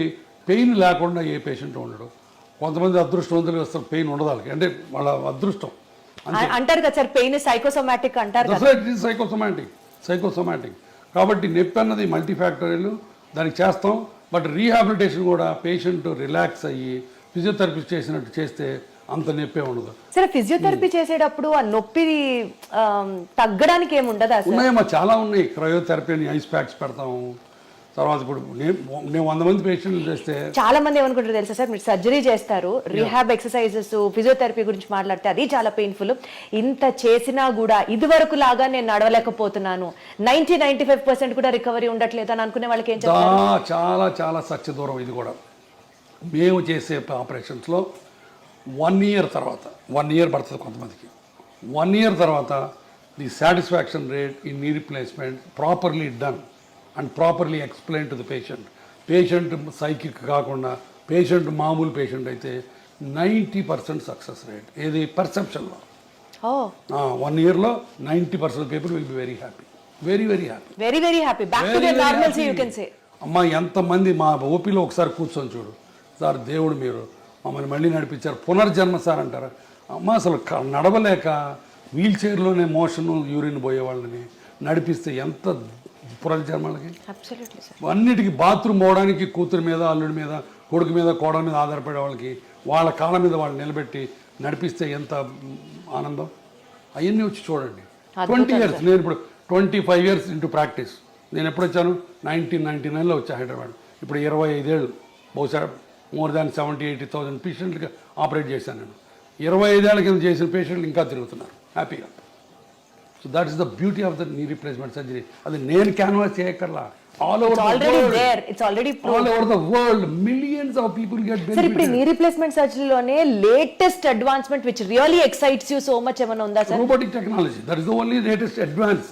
పెయిన్ లేకుండా ఏ పేషెంట్ ఉండడు. కొంతమంది అదృష్టవంతులు వస్తారు, పెయిన్ ఉండదు వాళ్ళకి, అంటే వాళ్ళ అదృష్టం. అంటారు కదా సార్, పెయిన్ సైకోసోమాటిక్ అంటారు కదా. సైకోసోమాటిక్ కాబట్టి నొప్పి అన్నది మల్టీఫ్యాక్టరీలు, దానికి చేస్తాం. బట్ రీహాబిలిటేషన్ కూడా పేషెంట్ రిలాక్స్ అయ్యి ఫిజియోథెరపీ చేసినట్టు చేస్తే అంత నొప్పే ఉండదు. సరే, ఫిజియోథెరపీ చేసేటప్పుడు ఆ నొప్పి తగ్గడానికి ఏముండదా సార్? ఉన్నాయమ్మా, చాలా ఉన్నాయి. క్రయోథెరపీ అని ఐస్ ప్యాక్స్ పెడతాము. తర్వాత ఇప్పుడు నేను 100 మంది పేషెంట్లు చేస్తే చాలా మంది ఏమనుకుంటారు తెలుసా సార్, మీరు సర్జరీ చేస్తారు, రీహాబ్ ఎక్సర్సైజెస్ ఫిజియోథెరపీ గురించి మాట్లాడితే అది చాలా పెయిన్ఫుల్. ఇంత చేసినా కూడా ఇది వరకు లాగా నేను నడవలేకపోతున్నాను, 90-95% కూడా రికవరీ ఉండట్లేదు అని అనుకునే వాళ్ళకి ఏం చెప్తారు? చాలా చాలా సత్య దూరం ఇది కూడా. మేము చేసే ఆపరేషన్స్లో 1 year తర్వాత, 1 year పడుతుంది కొంతమందికి, 1 year తర్వాత the satisfaction rate in knee replacement properly done and properly explain to the patient psychic కాకుండా పేషెంట్ మామూలు పేషెంట్ అయితే 90% సక్సెస్ రేట్. ఏది పర్సెప్షన్లో 1 yearలో 90% people will be very happy, very very happy, very happy, back to the normalcy you can say. అమ్మ, ఎంతమంది మా ఓపీలో ఒకసారి కూర్చొని చూడు సార్, దేవుడు మీరు మమ్మల్ని మళ్ళీ నడిపించారు, పునర్జన్మ సార్ అంటారు. అమ్మ, అసలు నడవలేక వీల్ చైర్లోనే మోషన్ యూరిన్ పోయే వాళ్ళని నడిపిస్తే ఎంత పునర్జన్మలకి. అన్నిటికీ బాత్రూమ్ పోవడానికి కూతురు మీద, అల్లుడి మీద, కొడుకు మీద, కోడల మీద ఆధారపడే వాళ్ళకి వాళ్ళ కాళ్ళ మీద వాళ్ళు నిలబెట్టి నడిపిస్తే ఎంత ఆనందం. అవన్నీ వచ్చి చూడండి. 20 years, నేను ఇప్పుడు 25 years ఇంటూ ప్రాక్టీస్. నేను ఎప్పుడు వచ్చాను? 1999లో వచ్చా హైదరాబాద్. ఇప్పుడు 25 ఏళ్ళు, బహుశా మోర్ దాన్ 70,000-80,000 పేషెంట్గా ఆపరేట్ చేశాను నేను. 25 ఏళ్ల కింద చేసిన పేషెంట్లు ఇంకా తిరుగుతున్నారు హ్యాపీగా. So that is the beauty of the knee replacement surgery. అది నేను క్యాన్వాస్ చేయక్కర్లా, all over the world millions of people get benefit. Sir, ఇప్పుడు నీ రీప్లేస్మెంట్ సర్జరీలోనే latest advancement which really excites you so much ఏమైనా ఉందా sir? Robotic technology, that is the only latest advance.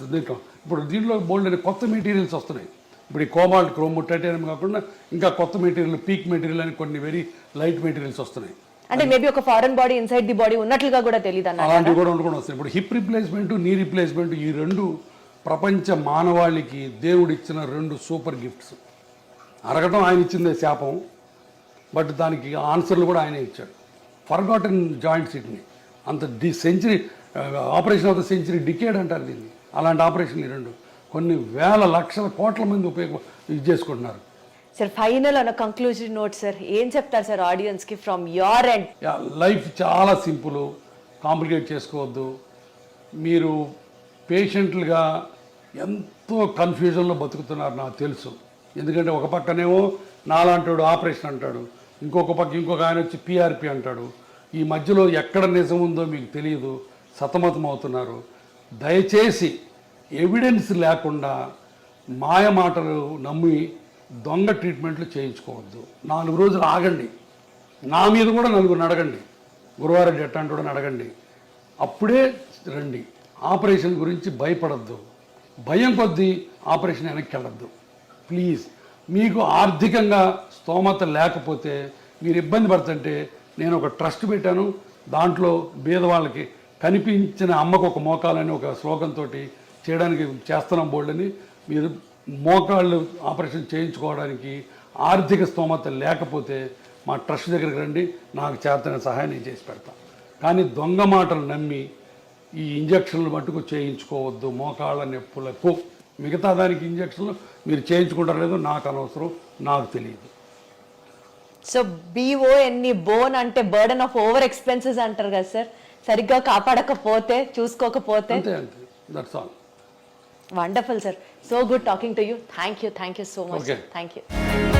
ఇప్పుడు దీంట్లో బోల్డ్ అనే కొత్త మెటీరియల్స్ వస్తున్నాయి. ఇప్పుడు ఈ కోబాల్ట్, క్రోమ్, టైటానియం కాకుండా ఇంకా కొత్త మెటీరియల్, పీక్ మెటీరియల్ అని కొన్ని వెరీ లైట్ మెటీరియల్స్ వస్తున్నాయి. అంటే మేబీ ఒక foreign body inside the body ఉన్నట్లుగా కూడా తెలియదు అన్న అలాంటివి కూడా ఉండకుండా వస్తాయి. ఇప్పుడు హిప్ రీప్లేస్మెంట్, నీ రీప్లేస్మెంట్, ఈ రెండు ప్రపంచ మానవాళికి దేవుడు ఇచ్చిన 2 సూపర్ గిఫ్ట్స్. అరగటం ఆయన ఇచ్చిందే శాపం, బట్ దానికి ఆన్సర్లు కూడా ఆయనే ఇచ్చాడు. ఫర్గాటన్ జాయింట్స్ వీటిని అంత century operation of the century decade అంటారు దీన్ని. అలాంటి ఆపరేషన్లు 2 కొన్ని వేల లక్షల కోట్ల మంది ఇది చేసుకుంటున్నారు. సార్, ఫైనల్ అన్న కంక్లూజన్ నోట్ సార్, ఏం చెప్తారు సార్ ఆడియన్స్ కి ఫ్రమ్ యువర్ ఎండ్? లైఫ్ చాలా సింపుల్, కాంప్లికేట్ చేసుకోవద్దు. మీరు పేషెంట్లుగా ఎంతో కన్ఫ్యూజన్లో బతుకుతున్నారు నాకు తెలుసు. ఎందుకంటే ఒక పక్కనేమో నాలాంటాడు ఆపరేషన్ అంటాడు, ఇంకొక ఆయన వచ్చి PRP అంటాడు. ఈ మధ్యలో ఎక్కడ నిజం ఉందో మీకు తెలియదు, సతమతం అవుతున్నారు. దయచేసి ఎవిడెన్స్ లేకుండా మాయ మాటలు నమ్మి దొంగ ట్రీట్మెంట్లు చేయించుకోవద్దు. 4 రోజులు ఆగండి, నా మీద కూడా 4 అడగండి, గురువారెడ్డి ఎట్టాంటి అడగండి, అప్పుడే రండి. ఆపరేషన్ గురించి భయపడద్దు, భయం కొద్దీ ఆపరేషన్ వెనక్కి వెళ్ళద్దు ప్లీజ్. మీకు ఆర్థికంగా స్తోమత లేకపోతే, మీరు ఇబ్బంది పడుతుంటే, నేను ఒక ట్రస్ట్ పెట్టాను. దాంట్లో పేదవాళ్ళకి కనిపించిన అమ్మకు ఒక మోకాలని ఒక స్లోగన్తో చేయడానికి చేస్తున్నాం బోల్డ్ని. మీరు మోకాళ్ళు ఆపరేషన్ చేయించుకోవడానికి ఆర్థిక స్తోమత లేకపోతే మా ట్రస్ట్ దగ్గరికి రండి, నాకు చేతన సహాయం నేను చేసి పెడతాను. కానీ దొంగ మాటలు నమ్మి ఈ ఇంజక్షన్లు మట్టుకు చేయించుకోవద్దు మోకాళ్ళ నొప్పులకు. మిగతా దానికి ఇంజక్షన్లు మీరు చేయించుకుంటారో లేదో నాకు అనవసరం, నాకు తెలియదు. సో BONE బోన్ అంటే బర్డన్ ఆఫ్ ఓవర్ ఎక్స్పెన్సెస్ అంటారు కదా సార్, సరిగ్గా కాపాడకపోతే, చూసుకోకపోతే. అంతే, that's all. Wonderful, sir. So good talking to you. Thank you so much. Okay. Thank you.